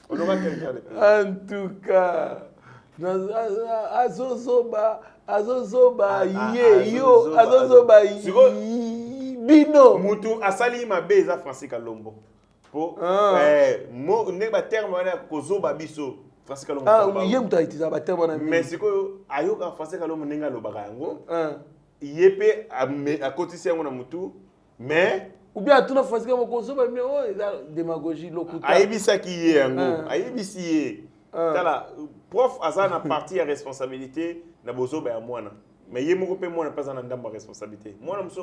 C: On aura quelqu'un de plus.
D: En tout cas, Azozoba, Bino.
C: Moutou asali ma beza Francis Kalombo. Pour neba terme wana kozoba biso Francis Kalombo.
D: Yé muta itiza ba terme wana.
C: Mais c'est que ayoka Francis Kalombo nenga lobaka yango. Yépe à côté ngona moutou mais
D: ou bien tout na Francis Kalombo kozoba mais démagogie lokuta.
C: Ayebisa ki yé yango. Ayebisi yé. Tala prof azana partie à responsabilité na bozoba ya mwana. Mais il y a beaucoup de gens qui ont pas responsabilité. Moi, je suis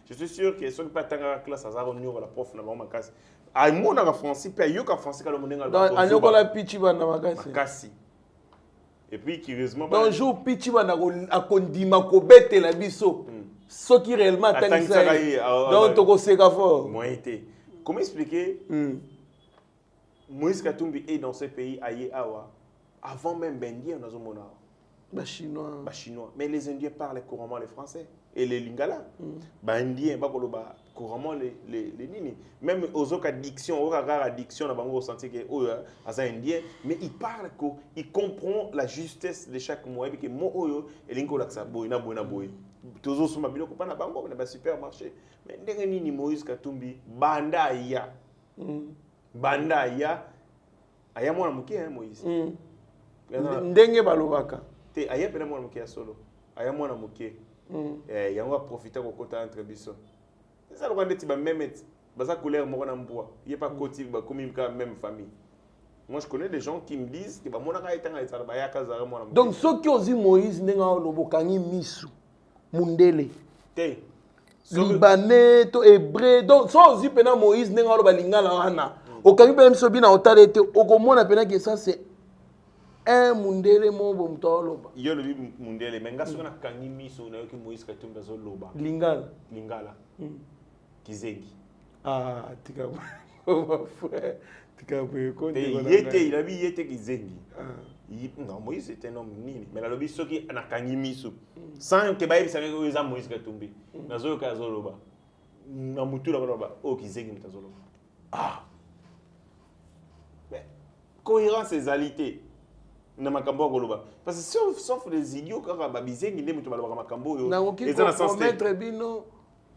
C: je suis sûr que ceux qui pas la classe, la prof, na classe. Ah, moi, na français, puis il y a français quand on
D: la pitchi ba na makasi.
C: Et puis curieusement,
D: donc jour pitchi ba na akondima ko bete la biso. Ce qui réellement tangi ça. Donc to ko seka fort.
C: Moi été. Comment expliquer Moïse Katumbi est dans ce pays aïe awa. Avant même Bendiens, on a un chinois. Mais les Indiens parlent couramment les Français et les Lingala. Indiens parlent couramment les Nini. Même aux autres diction, aux rares diction, on a ressenti que les Indiens, mais ils parlent, ils comprennent la justesse de chaque mot. Et que moi, et l'ingo laksa boy na boy. Toujours sur ma bilo ko na bango na supermarché. Mais ndenge nini Moïse Katumbi banda ya. Aya mwana muke Moïse.
D: Ndenge balobaka
C: te aya pena mwana muke ya solo aya mwana muke yango profiter ko kota entre biso ça le rendre ti ba même baza couleur moko na mbwa il pas koti ba komi ka même famille. Moi je connais des gens qui me disent que ba mona ka etanga etala ba ya kazara mwana muke.
D: Donc ceux qui osi Moïse ndenga lobokangi misu mundele
C: te
D: libanais to hébreu donc so osi pena Moïse ndenga lo balingala wana okangi pena miso bina otalete okomona pena que ça c'est un mundele mobo mtoloba
C: yo le mundele menga sona kangi miso na yoki Moïse Katumbi zo loba lingala kizengi
D: tika oh frère tika ko
C: yete il a bi yete kizengi non Moïse était un homme nini mais la lobi soki na kangi miso sans que baïbi savait que za Moïse Katumbi na zo ka zo loba na mutu la loba o kizengi mtazo loba mais cohérence et égalité na makambo koloba parce que sauf les idiots quand babizengi ndé mutu balobaka makambo yo
D: ezana sans mettre bino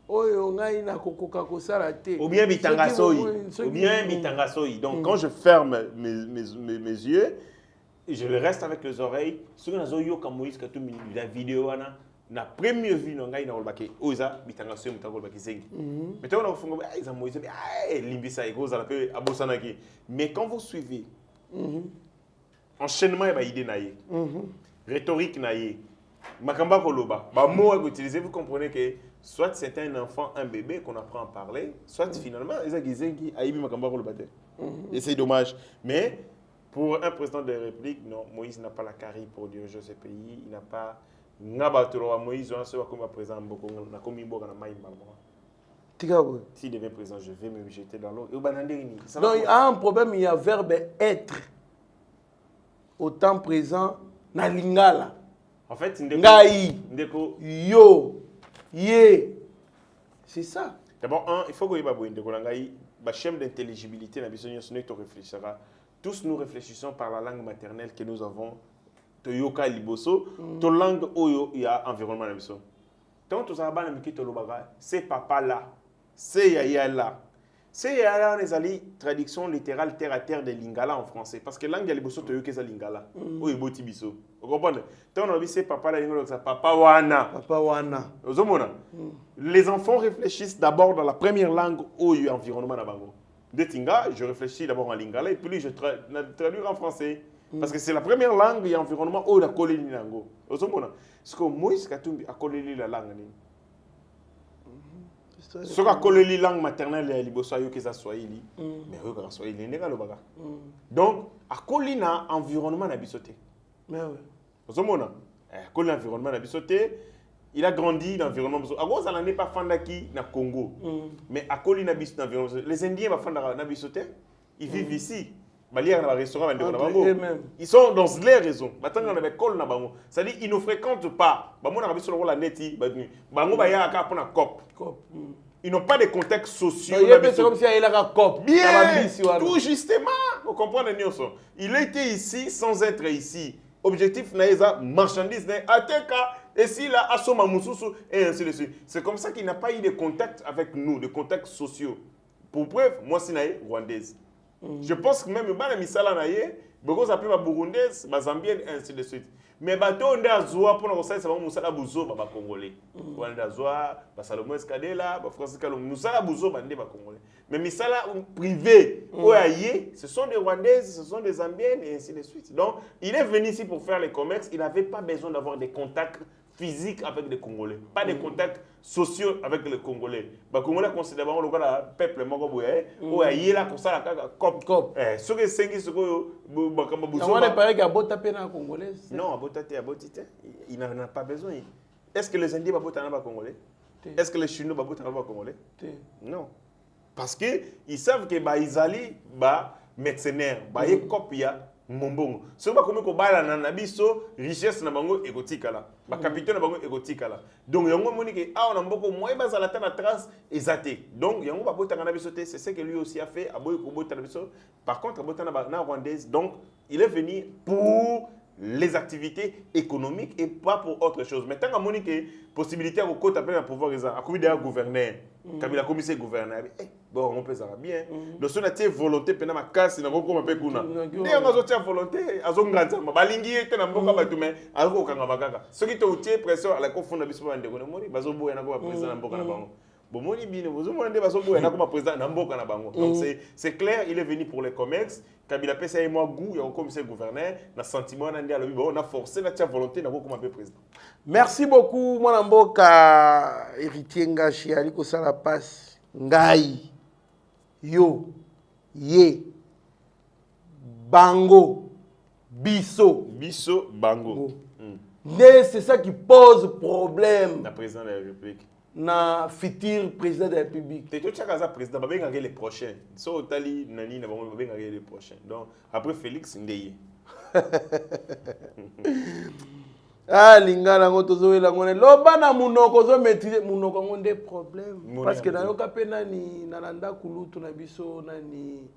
D: oyo ngai na kokoka kosala te
C: ou bien bitanga soyi donc quand je ferme mes yeux je le reste avec les oreilles ce que nazo yoka Moïse Katumbi la vidéo wana na première vue ngai na kolobaka oza bitanga soyi mutu kolobaka zengi mais tant on fongo ils ont Moïse limbisa egoza la pe abosanaki mais quand vous suivez enchaînement et idée naïe, rhétorique naïe, makamba koloba, mot à utiliser, vous comprenez que soit c'est un enfant, un bébé qu'on apprend à parler, soit finalement ils aïbi makamba koloba. Et c'est dommage. Mais pour un président de la République, non, Moïse n'a pas la carrière pour diriger ce pays, il n'a pas Nabatoro Moïse, on se voit comme président beaucoup, on a commis beaucoup dans maïma. S'il devient président, je vais me jeter dans l'eau. Donc
D: il y a un problème, il y a verbe être. Au temps présent, na lingala.
C: En fait,
D: ngai, yo, ye. C'est ça.
C: D'abord, il faut que le schéma d'intelligibilité, tous nous réfléchissons par la langue maternelle que nous avons. Toyoka liboso, to langue oyo il y a environnement liboso. Tant tout ça c'est papa là, c'est yaya là. C'est là on a traduction littérale terre à terre de lingala en français parce que langue ya liboso toyoka za lingala. Oyo boti biso. Vous comprenez? Tant on a dit c'est papa là ça papa wana. Ozomona. Les enfants réfléchissent d'abord dans la première langue oyo environnement na bango. De tinga, je réfléchis d'abord en lingala et puis je traduis en français. Parce que c'est la première langue et environnement où la colonie nango. Est-ce que Moïse Katumbi a colonie la langue? Ce qu'a colonie langue maternelle est liboso yo que ça Swahili. Mais yo ka Swahili n'est pas le baga. Donc a colonie environnement na bisoté.
D: Mais oui.
C: Ozomona. A colonie environnement na bisoté. Il a grandi dans l'environnement. Avant, ça n'est pas fandaki na Congo. Mais à colonie na bisoté. Les Indiens va fandara na bisoté. Ils vivent ici. Ils sont dans les raisons. C'est-à-dire qu'ils ne fréquentent pas. Ils n'ont pas de contacts sociaux.
D: C'est comme si il y a un cop.
C: Bien, tout justement. Vous comprenez, il était ici sans être ici. Objectif, c'est marchandise, et si là, et ainsi de suite. C'est comme ça qu'il n'a pas eu de contact avec nous, de contacts sociaux. Pour preuve, moi, je suis rwandaise. Je pense que même les misala naie, beaucoup s'appellent ma burundaise, ma zambienne et ainsi de suite. Mais bateau on a zoa pour nous ça va musala buzo ba congolais. On a zoa ba Salomon Escadela, ba Francis Kalom musala buzo ba ndé ba congolais. Mais misala privé, oyaye, ce sont des rwandaises, ce sont des zambiennes et ainsi de suite. Donc, il est venu ici pour faire les commerces, il n'avait pas besoin d'avoir des contacts physiques avec les Congolais, pas de contacts sociaux avec les Congolais. Les Congolais considèrent le peuple mogoboye, ou aïe là comme ça la cop. Ce que c'est qui ce que
D: on est pareil qu'à Botapé na Congolais.
C: Non, à Botate, il n'en a pas besoin. Est-ce que les Indiens babotana pas Congolais? Est-ce que les Chinois babotana pas Congolais? Non. Parce que ils savent que ba izali ba mercenaires, ba copia Mombongo. Ce que comme bala na biso richesse na bango égotique là. Ba capitaux na bango égotique là. Donc yango moni que ah on a beaucoup moins bas à la trace exacte. Donc yango ba bota na biso c'est ce que lui aussi a fait à boy ko bota na biso. Par contre bota na rwandaise. Donc il est venu pour les activités économiques et pas pour autre chose. Mais tant que moni que possibilité au côté après pouvoir raison. A comme d'ailleurs gouverneur. Kabila commissaire gouverneur. Bon, on peut ça bien. Donc, si on a une volonté, on a une casse, on a une volonté. On a une volonté, on a une volonté. On a une volonté. On a une volonté. Ceux qui ont une pression, à la confondre, ils ont une volonté. Ils ont une volonté. Donc c'est clair, il est venu pour les commerces. Kabila pesa et moi goût, il y a un commissaire gouverneur, na sentiment on a forcé la volonté na comme président.
D: Merci beaucoup mon amboka héritier Ngashi ali ko sala passe ngai yo ye bango biso
C: bango.
D: C'est ça qui pose problème.
C: Le président de la République.
D: Na futur président de la République.
C: Tu es président, tu vas les prochains. Si tu as les prochains. Donc, après Félix, Ndeye.
D: Ah, lingala ngo tozoela ngone loba na munoko zo maîtriser munoko ngo des problèmes parce que na yoka pe nani nalanda kulutu na biso nani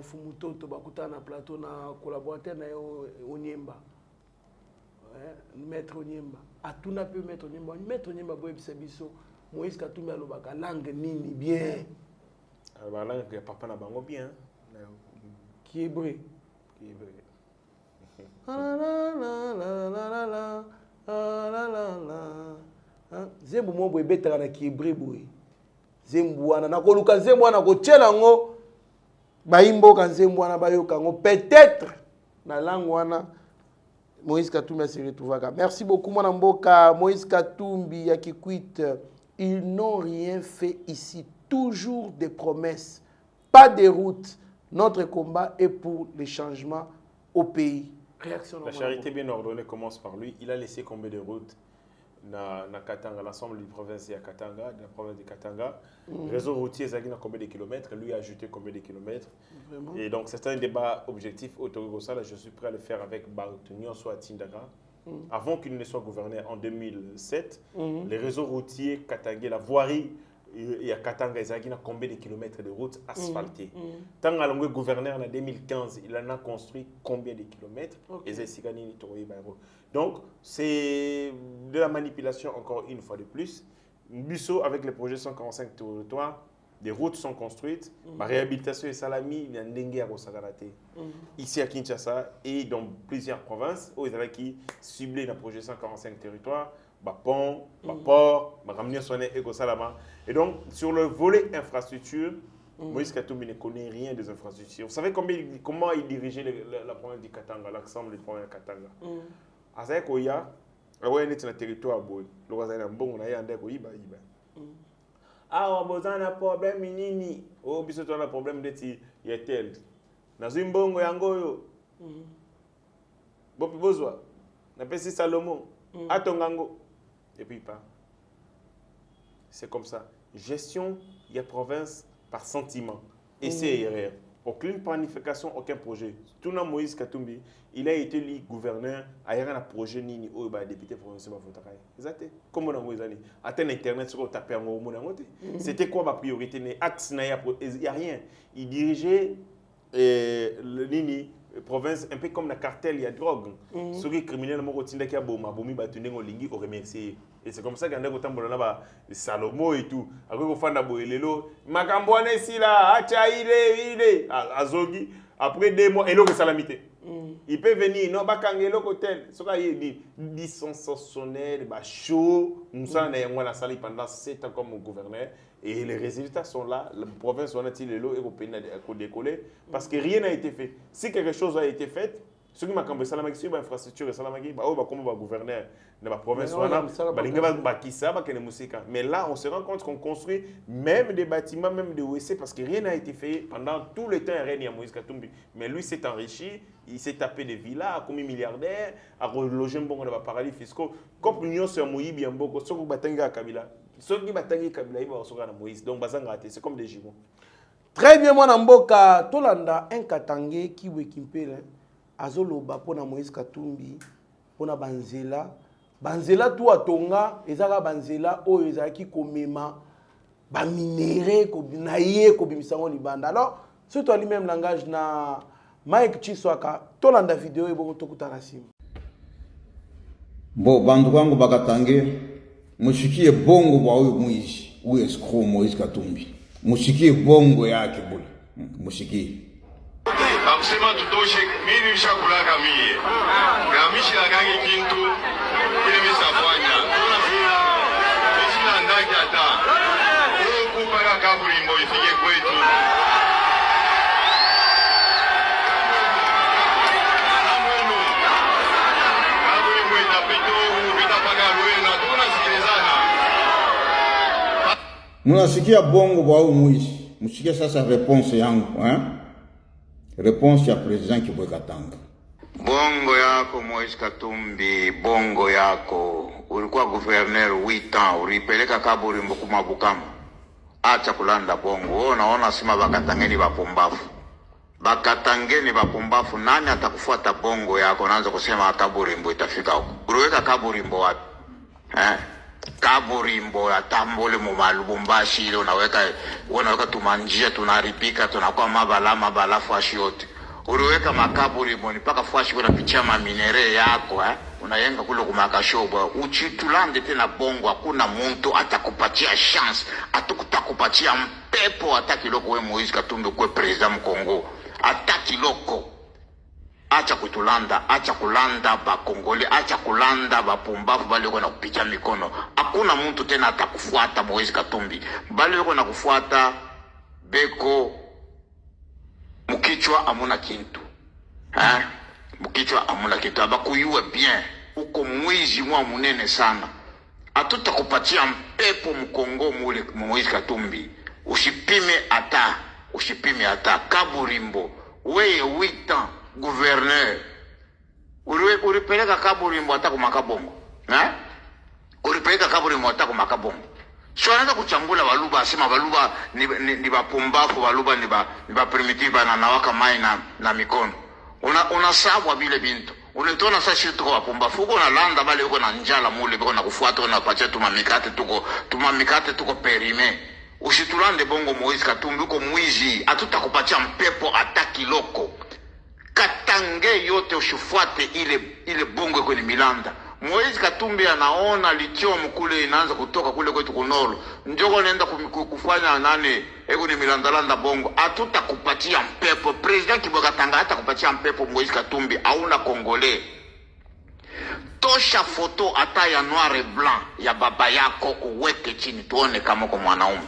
D: fumutoto bakuta na plateau na collaborateur na yo Onyemba. Maître Onyemba atuna pe maître Onyemba boye biso Moïse Katumbi alobaka langue nini bien
C: la langue que papa na bango bien
D: qui est vrai zembu mo boye betaka na kibre boye zembu wana nakoluka zembu wana kotiela ngo bayimboka zembu wana bayoka ngo peut-être na langue wana Moïse Katumbi se retrouvera. Merci beaucoup, mon amboka. Moïse Katumbi, Yakikwit, ils n'ont rien fait ici. Toujours des promesses, pas de routes. Notre combat est pour les changements au pays. Réaction.
C: La charité bien ordonnée commence par lui. Il a laissé combien de routes na Katanga, l'ensemble du province de Katanga, de la province de Katanga. Le réseau routier, ça a combien de kilomètres? Lui a ajouté combien de kilomètres? Vraiment? Et donc, c'est un débat objectif autour de ça. Je suis prêt à le faire avec Bartunion, soit Tindaga. Avant qu'il ne soit gouverneur en 2007, les réseaux routiers katangais, la voirie et à Katanga, il y a combien de kilomètres de routes asphaltées. Tant que le gouverneur en 2015, il en a construit combien de kilomètres? Donc, c'est de la manipulation encore une fois de plus. Bissot, avec le projet 145 territoires, des routes sont construites. La réhabilitation est salami, il y a un dengue à Rosagarate. Ici à Kinshasa et dans plusieurs provinces, où ils avaient qui ciblé le projet 145 territoires, pont, port, ramener son et donc, sur le volet infrastructure, Moïse Katumbi ne connaît rien des infrastructures. Vous savez comment il dirigeait la province du Katanga, l'ensemble des provinces du Katanga. Azaya koya, awa neti na territoire boy. Lo azaya na mbongo na yande ko iba. Ah, on a un problème nini. Oh, biso to na problème deti yetel. Na zimbongo yango yo. Bopi bozwa. Na pesi Salomon. Atongango. Et puis pas. C'est comme ça. Gestion, il y a province par sentiment. Et c'est erreur. Aucune planification, aucun projet. Tout le monde Moïse Katumbi, il a été lui gouverneur, il y a un projet ni au député provincial de Fontakai. Exactement. Comme on a Moïse Ali. Atteindre Internet, sur taper en haut, c'était quoi ma priorité? Il n'y a rien. Il dirigeait le Nini. Province un peu comme la cartel, il y a drogue. Ceux qui criminels m'ont retenu qui a bomba, bombi battu au lingi au remercier. Et c'est comme ça qu'on a autant de Salomo et tout. Après qu'on fait d'abord lelo, Makambouane ici là, acha il azogi. Après 2 mois, et l'eau salamité. Il peut venir, non, bakangelo hôtel. Ce qu'il dit, dysfonctionnel, chaud. Nous sommes dans la salle pendant 7 ans comme gouverneur. Et les résultats sont là. La province est européenne a décollé parce que rien n'a été fait. Si quelque chose a été fait, ceux qui m'ont dit que l'infrastructure comme gouverneur de la province, mais là, on se rend compte qu'on construit même des bâtiments, même des WC, parce que rien n'a été fait pendant tout le temps. Il y a Moïse Katumbi. Mais lui s'est enrichi, il s'est tapé des villas, comme milliardaire, a relogé un bon dans les paradis fiscaux. Comme l'Union sur Moïse, bien beaucoup, ceux qui battent Kabila. Ceux qui battent Kabila, ils vont recevoir Moïse. Donc, c'est comme des gigots.
D: Très bien, moi, Namboka, Tolanda, un Katangé qui wekimpele, Azoloba, pona Moïse Katumbi, pona Banzela. Banzela, tout à Tonga, Ezara Banzela, o Ezaki Komema, Baminere, Kobinaye, Kobimisango Libanda. Alors, ce toi lui-même langage na Mike Chiswaka, Tolanda vidéo et beaucoup Tokutarasim.
I: Bon, Bandouango Bakatange, musiki bongo wa huyu mwizi, huyu escrow Moïse Katumbi. Musiki bongo yake bule. Musiki.
H: Akusema tutoshe mimi nishakula kamie. Gamishi la gangi kintu ile misafanya. Sina ndaki hata. Huko para kaburimbo ifike kwetu. Kaburimbo itapito vitapaka ruena tunasikilizana.
I: Munasikia bongo wa huyu mwizi. Musikia sasa réponse yangu, hein? Réponse ya president Kibwekatanga.
J: Bongo yako Moïse Katumbi, bongo yako. Ulikuwa gouverneur 8 ans, ulipeleka Kaburimbo kumabukama. Acha kulanda bongo. Wewe unaona sima Bakatangeni bapumbafu. Bakatangeni bapumbafu, nani atakufuata bongo yako? Naanza kusema Kaburimbo itafika huko. Uliweka Kaburimbo wapi? Kaburimbo ya Tambole mu Lubumbashi ile unaweka tumanjia tunaripika tunakuwa mabala fashi yote. Uliweka makaburimbo ni paka fashi unapitia maminere yako unayenga kule kumakashoba uchitulande tena bongo hakuna mtu atakupatia chance atakupatia mpepo atakiloko wewe Moïse Katumbi kwa president mkongo atakiloko. Acha kutulanda, acha kulanda ba Kongole, acha kulanda ba pumbafu bali wako na kupicha mikono. Hakuna mtu tena atakufuata Moïse Katumbi. Bali wako na kufuata beko mukichwa amuna kintu. Mukichwa amuna kintu. Abakuyue bien. Uko mwizi mwa munene sana. Hatutakupatia mpepo mkongo mule Moïse Katumbi. Usipime ata Kaburimbo. Weye 8 ans gouverneur. Ulipeleka Kaburimbo ataku makabongo. Ulipeleka Kaburimbo ataku makabongo. So anaanza kuchambula Baluba asema Baluba ni bapumbafu, Baluba ni ba primitive na nawaka mai na mikono. Unasabwa bile bintu. Unetona sasa shit kwa bapumbafu. Uko na landa bale uko na njala mule uko na kufuata unapatia tumamikate tuko perime. Usitulande bongo Moïse Katumbi uko mwizi. Hatutakupatia mpepo atakiloko. Katange yote ushifuate ile bongo kwenye milanda. Moïse Katumbi anaona lithium kule inaanza kutoka kule kwetu kunolo. Njoko naenda kufanya nani eko ni milandalanda bongo. Hatutakupatia mpepo. President Kibwekatanga hatakupatia mpepo Moïse Katumbi. Hauna Kongole. Tosha foto hata ya noir et blanc ya baba yako uweke chini tuone kama kwa mwanaume.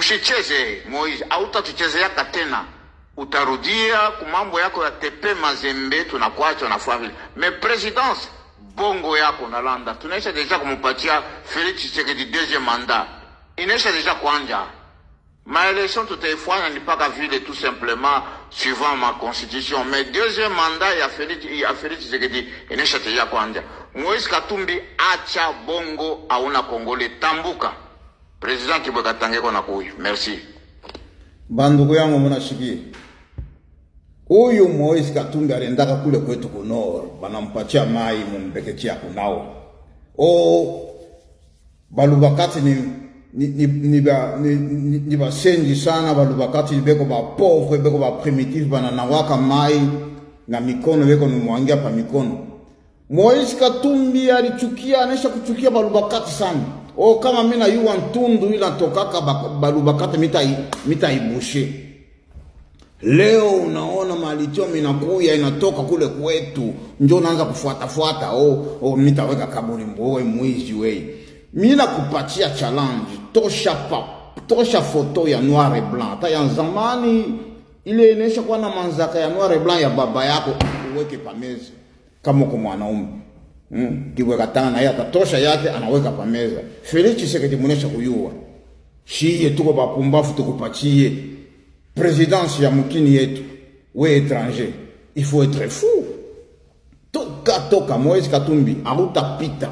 J: Usicheze Moise, hautatuchezeaka tena. Utarudia kumambo yako ya tepe Mazembe, tunakuacha unafanya vile. Mais présidence bongo yako nalanda. Tunaisha deja kumupatia Félix Tshisekedi deuxième mandat. Inaisha deja kuanja. Ma élection tutaifanya ni paka vile tout simplement suivant ma constitution. Mais deuxième mandat ya Félix Tshisekedi inaisha deja kuanja. Moïse Katumbi acha bongo auna Kongole tambuka. Président Kibweka Tangeko na kuyu. Merci.
I: Bandugu yangu mnashikia. Huyu Moise Katumbi aliendaka kule kwetu kunoro, banampatia mai mumbekechia kunao. Balubakati ni basenji sana, balubakati beko ba pauvre, beko ba primitif, bananawaka mai na mikono beko numwangia pa mikono. Moise Katumbi alichukia, anesha kuchukia balubakati sana. Kama mina yuwa ntundu ila tokaka balubakati mitaibushe. Leo unaona malichomi inakuya inatoka kule kwetu, njoo naanza kufuata mitaweka kaburi mbowe mwizi wewe. Mina kupatia challenge, tosha foto ya noir et blanc. Ta ya zamani ile inesha kuwa na manzaka ya noir et blanc ya baba yako, uweke pameza kama kwa mwanaume. Kibweka Tanga yeye atatosha yake anaweka pameza. Félix Tshisekedi munesha kuyua. Shiye tuko bapumbafu tukupatie présidence ya mukini yetu. We étranger, il faut être fou. Toka Moise Katumbi arutapita.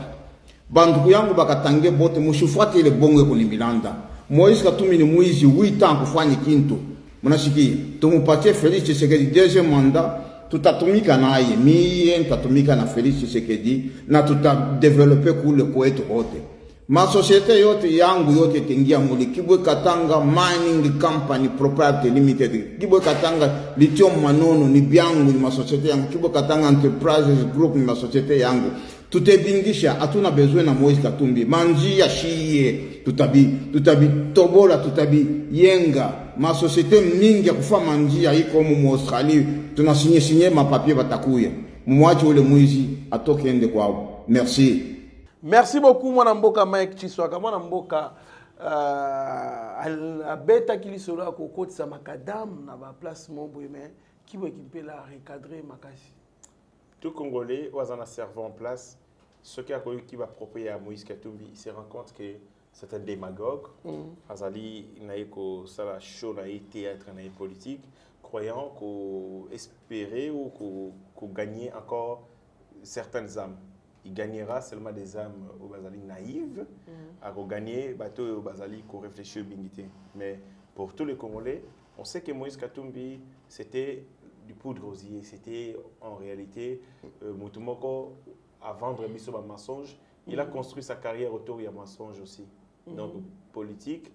I: Banduku yangu bakatange bote mushifuate ile bongo ko Milanda. Moise Katumbi ni mwizi 8 ans kufanya kintu. Mnasikia? Tumupatie Félix Tshisekedi deuxième mandat. Tutatumika naye, mie tutatumika na Félix Tshisekedi na tutadevelope kule kwetu kote. Ma societe yote yangu yote tengia muli Kibweka Tanga Mining Company Propriety Limited. Kibweka Tanga Lithium Manono ni byangu, ni masociete yangu. Kibweka Tanga Enterprises Group ni masociete yangu. Tutebingisha, hatuna besoin na Moise Katumbi. Manjia shiye, tutabi tobola, tutabi yenga. Ma societe mingi ya kufa manjia iko mu Australie. Tunasinye mapapier batakuya. Mwache ule mwizi atoke ende kwao. Merci.
D: Merci beaucoup mwana mboka Mike Chiswaka. Mwana mboka abeta kilisolo ya kokotisa makadamu na ba place mombo mais kiwe kimpela recadrer makasi.
C: Tout Congolais was en servant en place. Ce qui a connu qui va approprier à Moïse Katumbi, il se rend compte que c'est un démagogue. Azali naïko sala show naï théâtre naï politique, croyant qu'on espérait ou qu'on gagnait encore certaines âmes. Il gagnera seulement des âmes au Bazali naïves, à gagner bateau au Bazali qu'on réfléchit au bingité. Mais pour tous les Congolais, on sait que Moïse Katumbi c'était du poudre aux yeux, c'était en réalité Mutumoko à vendre biso ba mensonge. Il a construit sa carrière autour de mensonge aussi. Donc politique,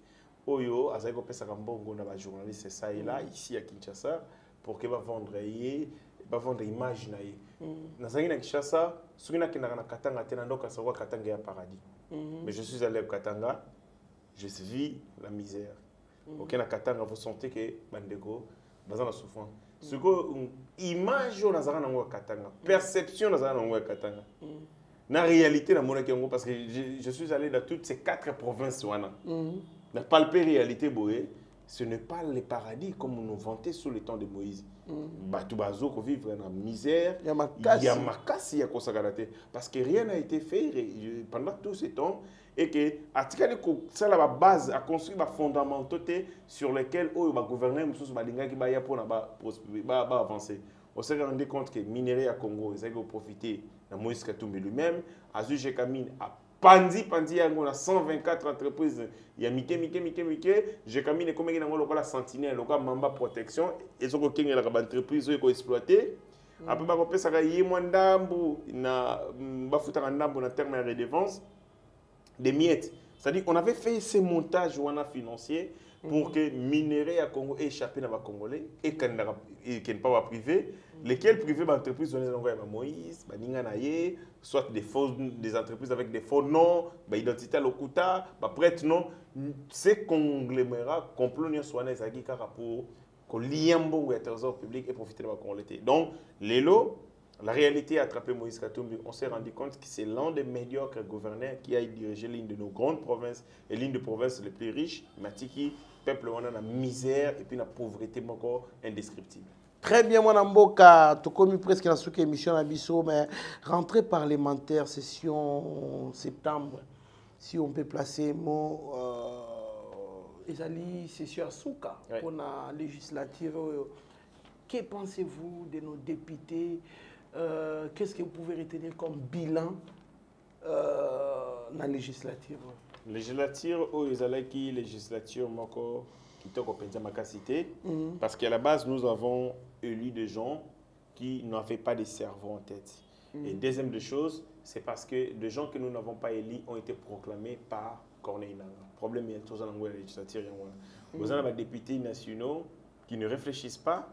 C: Oyo azako pesa kambongo na ba journaliste ça et là ici à Kinshasa pour que va vendre image na ye. Nazangi na Kinshasa, sukina kinaka na Katanga tena ndoka sawa Katanga ya paradis. Mais je suis allé au Katanga, je vis la misère. OK na Katanga vous sentez que bandeko bazana souffrance. Ce que image on azana na Katanga, perception azana na Katanga. Na réalité na mona kiango parce que je suis allé dans toutes ces 4 provinces wana. Na palpé réalité boé, ce n'est pas le paradis comme on nous vantait sous le temps de Moïse. Batubazo ko vivre dans la misère, il y a makasi ya kosakarate parce que rien n'a été fait pendant tout ce temps et que atikali ko ça la base a construit ba fondamentaux sur lesquels o ba gouverner mususu balinga ki ba ya pona ba avancer. On s'est rendu compte que minerai à Congo ils avaient profité de Moïse Katumbi lui-même, Azu Jekamine a Pandi yango na 124 entreprises ya mike Jekamine comme ngina ngolo la sentinelle loka mamba protection et soko kengela ka entreprise ko exploiter après ba ko pesa ka yemwa ndambu na bafuta ndambu na terme de redevance des miettes, c'est-à-dire on avait fait ces montages wana financiers pour que minerai à Congo échappé dans les Congolais et qu'il ne pas privé, lesquels privés d'entreprises donnent Moïse, Ninganaye, soit des entreprises avec des faux noms, identité à l'Okuta, prête non, ces conglomérats complonniers soit les agikara pour que l'IAMBO ou le trésor public et profiter de la Congolais. Donc, l'élo, la réalité a attrapé Moïse Katumbi. On s'est rendu compte que c'est l'un des médiocres gouverneurs qui a dirigé l'une de nos grandes provinces et l'une des provinces les plus riches, Matiki, peuple on a la misère et puis la pauvreté encore indescriptible.
D: Très bien, mon amboka, tu commis presque dans cette émission à Bissau, mais rentrée parlementaire, session septembre, si on peut placer mot, Ezali, session à Souka, pour la législative. Que pensez-vous de nos députés? Qu'est-ce que vous pouvez retenir comme bilan dans la législative?
C: Législature, Ezali, législature, parce qu'à la base, nous avons élu des gens qui n'avaient pas de cerveau en tête. Et deuxième des choses, c'est parce que des gens que nous n'avons pas élus ont été proclamés par Corneille Nangaa. Le problème est toujours dans la législature. Vous avez des députés nationaux qui ne réfléchissent pas,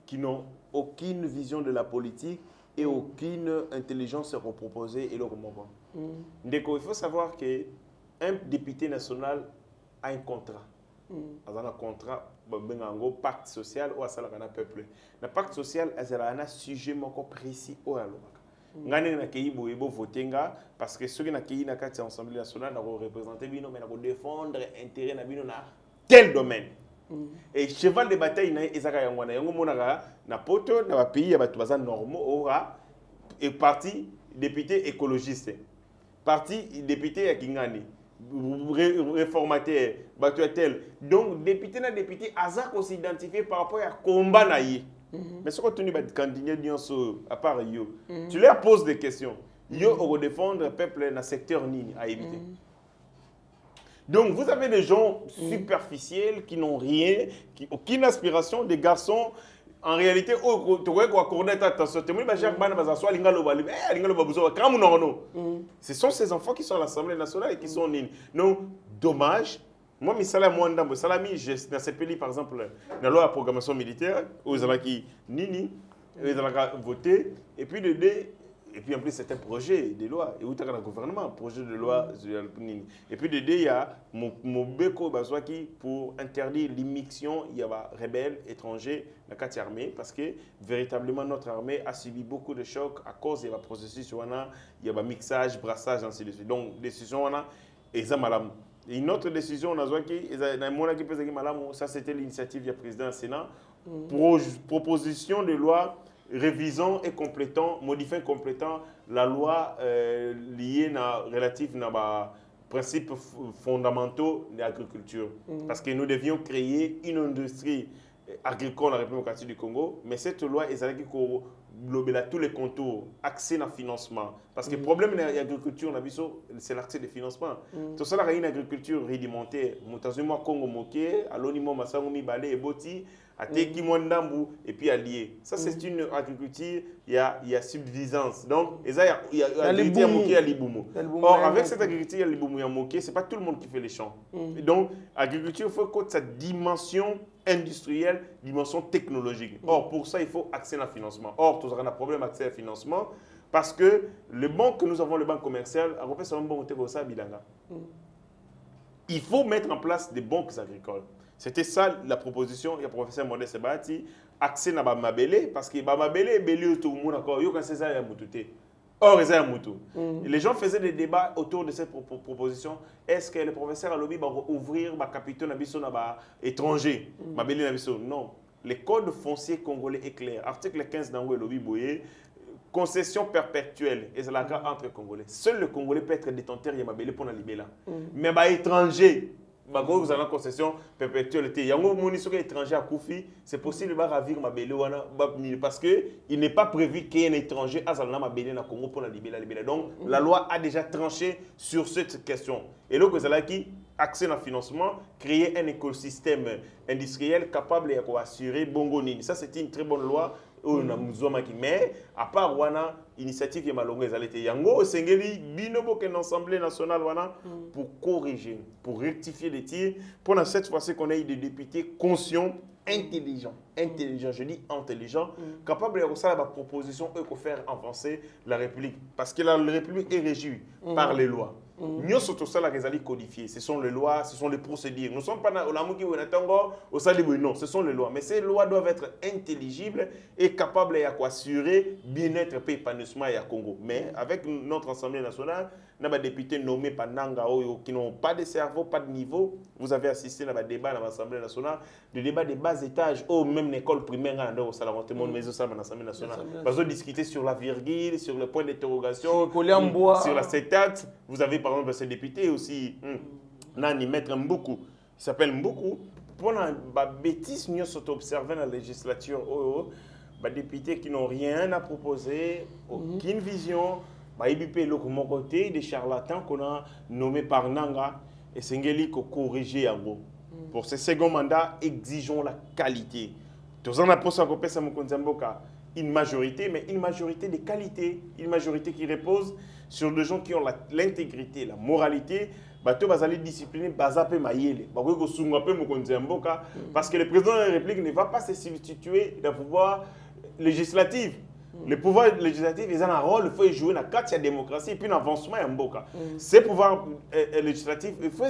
C: qui n'ont aucune vision de la politique et aucune intelligence à proposer et le moment. Il faut savoir qu'un député national a un contrat. Dans un contrat, un pacte social ou un peuple. Le pacte social est un sujet précis au loi. Ngane na kei boyebo votenga parce que ceux qui na kei na kati l'Assemblée nationale na représenter bino mais na défendre intérêt na bino na tel domaine. Et cheval de bataille na ezaka yangwana yango monaka na poto na ba pays ya batu baza normaux ora et parti député écologiste. Parti député ya Kingani. Réformateur, tel. Donc, député na député, Azak aussi identifié par rapport à combat naïe. Mais ce que tu as candidat à part yo, tu leur poses des questions. Yo au défendre le peuple dans le secteur nini à éviter. Donc, vous avez des gens superficiels qui n'ont rien, qui aucune aspiration, des garçons. En réalité, ce sont ces enfants qui sont à l'Assemblée nationale et qui sont nés. Donc, dommage. Moi, je suis dans ces pays, par exemple, dans la loi de programmation militaire, où ils ont voté, et puis en plus, c'est un projet de loi. Et où il y a un gouvernement, projet de loi. Et puis, il y a Mobeko Bazwaki pour interdire l'immixtion. Il y a des rebelles étrangers dans la armée parce que véritablement notre armée a subi beaucoup de chocs à cause de la processus. Il y a un mixage, brassage, ainsi de suite. Donc, décision, et une autre décision, ça c'était l'initiative du président du Sénat, proposition de loi révisant et complétant, modifiant et complétant la loi liée relative aux principes fondamentaux de l'agriculture. Parce que nous devions créer une industrie agricole en République démocratique du Congo, mais cette loi est tous les contours, accès à financement. Parce que le problème de l'agriculture, c'est l'accès de financement. Tout ça, il y a une agriculture rudimentaire. Moutazuma Congo Moké, Alonimo Masangomi Balé et Boti, Ateki Mwandambu et puis allié. Ça, c'est une agriculture, il y a subsistance. Donc, il y a l'agriculture Moké à Liboumo. Or, avec cette agriculture à Liboumo et Moké, ce n'est pas tout le monde qui fait les champs. Donc, l'agriculture, il faut que sa dimension industrielle, dimension technologique. Or, pour ça, il faut accès à financement. Or, tout ça, on a un problème d'accès à financement parce que le banque que nous avons, le banque commercial, il faut mettre en place des banques agricoles. C'était ça la proposition. Il y a le professeur Modeste Sebati, accès à Bamabélé, parce que Bamabélé, tout le monde encore, il y a César Moutouté. Or, les gens faisaient des débats autour de cette proposition. Est-ce que le professeur a lobby va ouvrir le capitaux étranger? Non. Le code foncier congolais est clair. Article 15 dans le lobby boyé. Concession perpétuelle. Et c'est la cas entre Congolais. Seul le Congolais peut être détenteur de Mabélé pour la libérer. Mais étranger. Vous avez une concession perpétuelle. Il y a un étranger à Koufi, c'est possible de ravir Mabélé parce qu'il n'est pas prévu qu'il y ait un étranger à Mabélé dans le Congo pour la libérer. Donc, la loi a déjà tranché sur cette question. Et là, vous avez accès au financement, créer un écosystème industriel capable d'assurer Bongo Nini. Ça, c'est une très bonne loi. Mais à part wana initiative ya malongo ezalete yango sengeli binobo que l'Assemblée nationale wana pour corriger, pour rectifier les tirs, pour cette fois-ci qu'on ait des députés conscients, intelligents, je dis intelligents, capables de faire la proposition et de faire avancer la République, parce que la République est régie par les lois. Nous surtout ça la codifiée, ce sont les lois, ce sont les procédures. Nous ne sommes pas dans au Salibu. Non, ce sont les lois. Mais ces lois doivent être intelligibles et capables d'assurer bien-être et épanouissement à Congo. Mais avec notre Assemblée nationale, nous avons des députés nommés par Nanga qui n'ont pas de cerveau, pas de niveau. Vous avez assisté à un débat dans l'Assemblée nationale, le débat des bas étages, ou même l'école primaire, mais aussi à l'Assemblée nationale. Parce que discuter sur la virgule, sur le point d'interrogation, sur la syntaxe. Vous avez par exemple ce député aussi, Nani Maître Mboukou, il s'appelle Mboukou. Pendant la bêtise, nous sommes observés dans la législature, des députés qui n'ont rien à proposer, aucune vision. IBP est mon côté des charlatans qu'on a nommés par Nanga et Sengeli qu'on corrige en gros. Pour ce second mandat, exigeons la qualité. Tous en apposant à Kopesa Mokonzamboka, une majorité, mais une majorité de qualité, une majorité qui repose sur des gens qui ont l'intégrité, la moralité. Bateau bazali discipliné, bazape maïele. Parce que le président de la République ne va pas se substituer d'un pouvoir législatif. Le pouvoir législatif, ils ont un rôle, il faut jouer dans la démocratie et puis l'avancement en Mboka. Ces pouvoirs législatifs, il faut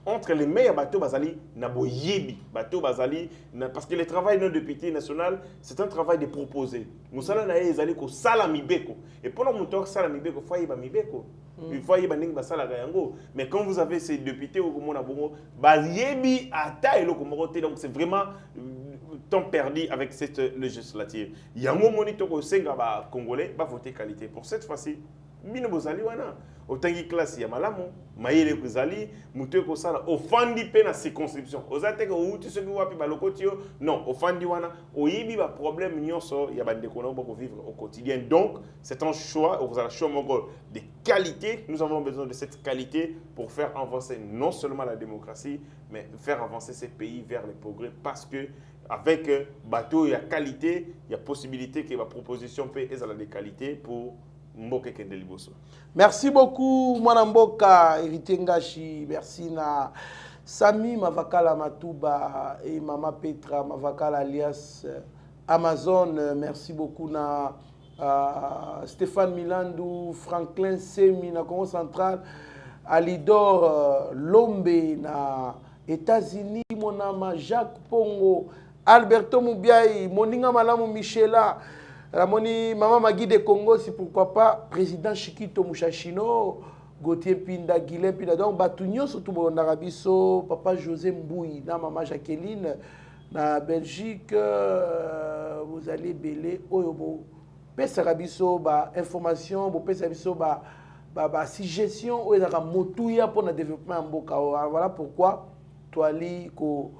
C: entre les meilleurs bateaux bazali nabo yebi bateau bazali parce que le travail de nos députés nationaux c'est un travail de proposer. Musala na ezali ko sala mibeko et pendant mon temps sala mibeko faut yeba mibeko. Il faut yeba ning basala yango. Mais quand vous avez ces députés au komona bongo ba yebi ata eloko moroté donc c'est vraiment temps perdu avec cette législative. Yango monito ko senga ba congolais ba voter qualité. Pour cette fois-ci bino bozali wana otangi classe ya malamu mayele kozali muto ko sala ofandi pe na circonscription ozate ko uti soki wapi balokotio non ofandi wana oyibi ba problème nyonso ya bande ko na boko vivre au quotidien. Donc c'est un choix, vous avez un choix de qualité. Nous avons besoin de cette qualité pour faire avancer non seulement la démocratie mais faire avancer ces pays vers le progrès parce que avec bateau il y a qualité, il y a possibilité que la proposition peut être de qualité pour Mboke Kendeliboso.
D: Merci beaucoup, Mwanamboka, Héritier Ngashi. Merci na Sami Mavakala Matouba et Mama Petra Mavakala alias Amazon. Merci beaucoup na Stéphane Milandou, Franklin Semi na Congo Central, Alidor Lombe na États-Unis, Monama Jacques Pongo, Alberto Moubiaï, Moninga Malamu Michela. Ramoni Maman Magui de Congo, c'est pourquoi pas président Chikito Mouchachino, Gauthier Pinda, Guilhem Pinda, donc Batugnon, surtout en Arabiso, papa José Mbouy, na maman Jacqueline, na Belgique, vous allez belé, Oyobo, Pes Arabiso, bah information, Pes Arabiso, bah suggestion, ou ezaka motouya pour le développement en Boka. Voilà pourquoi toi li ko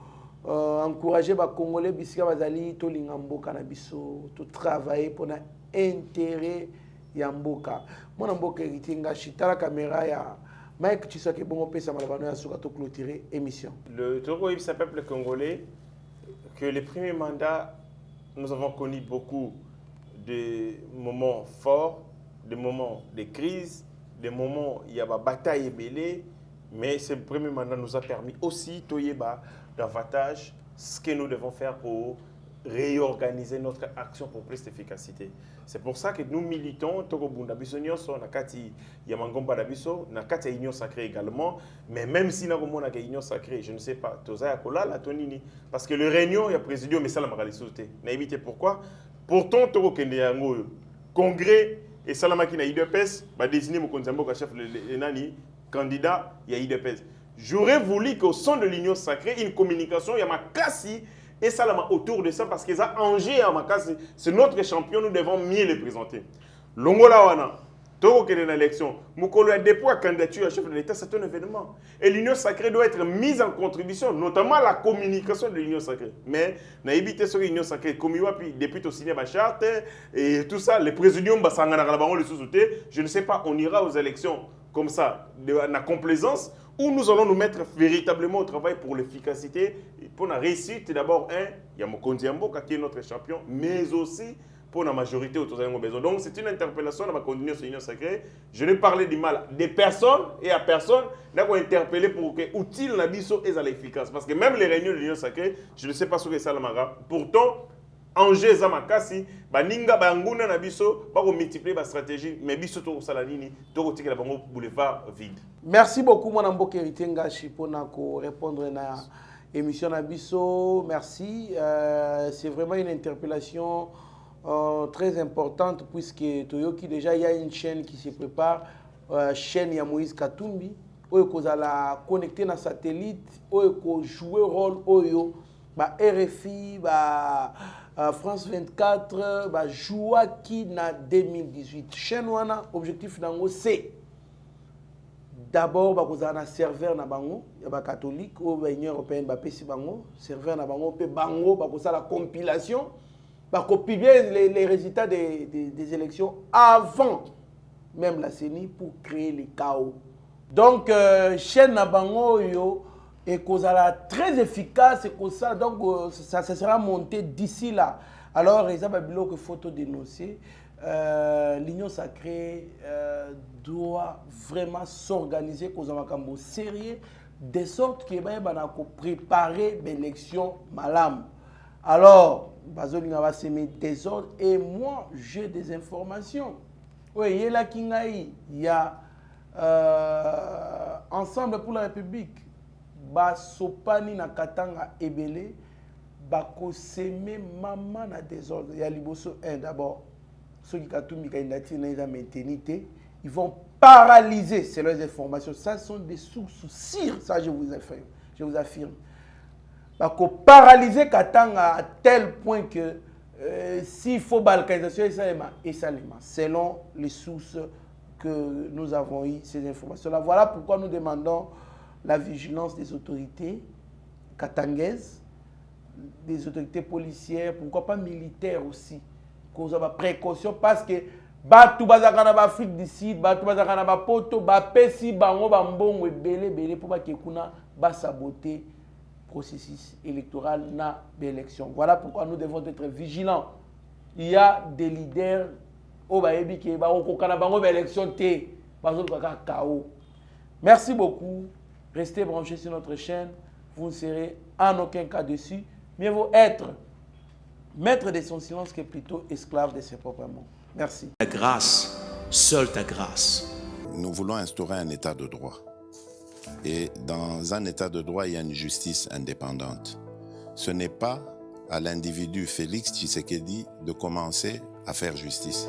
D: encourager les Congolais bisika bazali to lingamboka na biso to travailler pour l'intérêt ya mboka. Mona mboka Héritier Ngashi tala caméra ya Mike Tshisekedi bongo pesa malabano ya suka to clôturer émission.
C: Le Togo il s'appelle peuple congolais que les premiers mandats nous avons connu beaucoup de moments forts, des moments de crise, des moments où il y a une bataille ébélée, mais ce premier mandat nous a permis aussi toyeba davantage ce que nous devons faire pour réorganiser notre action pour plus d'efficacité. C'est pour ça que nous militons, Togo Bunda Biso Nyonso, Nakati Yamangomba Dabiso, Nakati Union Sacrée également, mais même si nous avons une Union Sacrée, je ne sais pas, Toza Yakola, la Tonini, parce que le réunion, il y a présidium, mais ça, la Maralisouté. N'a évité pourquoi? Pourtant, Togo Kendeyango, Congrès et Salamaki na IDPS, va désigner Mokonzambo comme chef de l'ENANI, candidat, il y a IDPS. J'aurais voulu qu'au sein de l'Union Sacrée, une communication, il y a ma cassi et ça autour de ça parce qu'ils ont Angers à ma cassi. C'est notre champion, nous devons mieux le présenter. Longola Wana, Togo qui est dans l'élection, Moukolo a déposé la candidature à chef de l'État, c'est un événement. Et l'Union Sacrée doit être mise en contribution, notamment la communication de l'Union Sacrée. Mais, on a évité sur l'Union Sacrée, comme il y a depuis au signer ma charte et tout ça, le présidium, je ne sais pas, on ira aux élections comme ça, de la complaisance, où nous allons nous mettre véritablement au travail pour l'efficacité, pour la réussite. D'abord, il y a Mokonzi Mboka qui est notre champion, mais aussi pour la majorité autour de besoin. Donc, c'est une interpellation dans ma continuer sur l'Union Sacrée. Je n'ai parlé du mal des personnes et à personne. Nous avons interpellé pour que l'outil soit efficace. Parce que même les réunions de l'Union Sacrée, je ne sais pas ce que c'est la Mara. Pourtant, enjeu eza makasi baninga banguna na biso bako multiplier ba stratégie mais biso to sala nini to ko tikela bango boulevard vide.
D: Merci beaucoup mon amboke héritier Ngashi pona ko répondre na émission na biso. Merci, c'est vraiment une interpellation très importante puisque Toyoki déjà il y a une chaîne qui se prépare, chaîne ya Moïse Katumbi oyo kozala connecté na satellite oyo ko jouer rôle oyo ba RFI ba France 24 ba jouaki na 2018 chaîne wana objectif nango c'est d'abord ba kozala na serveur na bango ya ba catholique ou ba Union européenne ba pesi bango serveur na bango pe bango ba kozala compilation ba publier les résultats des élections avant même la CENI pour créer le chaos. Donc chaîne na bango yo et kozala très efficace et comme ça donc ça sera monté d'ici là. Alors les ababilo que photo dénoncer l'Union sacrée doit vraiment s'organiser kozama kambo sérieux de sorte que ba banako préparer l'élection malam. Alors bazolinga va semer des ordres et moi j'ai des informations. Oui, il y a la kingaï, il y a Ensemble pour la République, ba sopani na katanga ebele, ba koseme maman na désordre. Il y a liboso 1 d'abord, ceux qui katumbi kaindati na isa maintenité, ils vont paralyser, c'est leurs informations. Ça sont des sources sûres, ça je vous affirme. Ba ko paralyser katanga à tel point que s'il faut balkanisation et salima, selon les sources que nous avons eu ces informations-là. Voilà pourquoi nous demandons la vigilance des autorités katangaises, des autorités policières, pourquoi pas militaires aussi, qu'on a précaution parce que Batu bazakana ba Afrique du Sud, Batu bazakana ba poto, ba pesi bango ba mbongo belé pour ba kekuna ba saboter processus électoral na l'élection. Voilà pourquoi nous devons être vigilants. Il y a des leaders au baebi qui ba okokana bango élection té bazo ka chaos. Merci beaucoup. Restez branchés sur notre chaîne. Vous ne serez en aucun cas dessus. Mieux vaut être maître de son silence que plutôt esclave de ses propres mots. Merci.
A: Ta grâce, seule ta grâce.
B: Nous voulons instaurer un état de droit. Et dans un état de droit, il y a une justice indépendante. Ce n'est pas à l'individu Félix Tshisekedi de commencer à faire justice.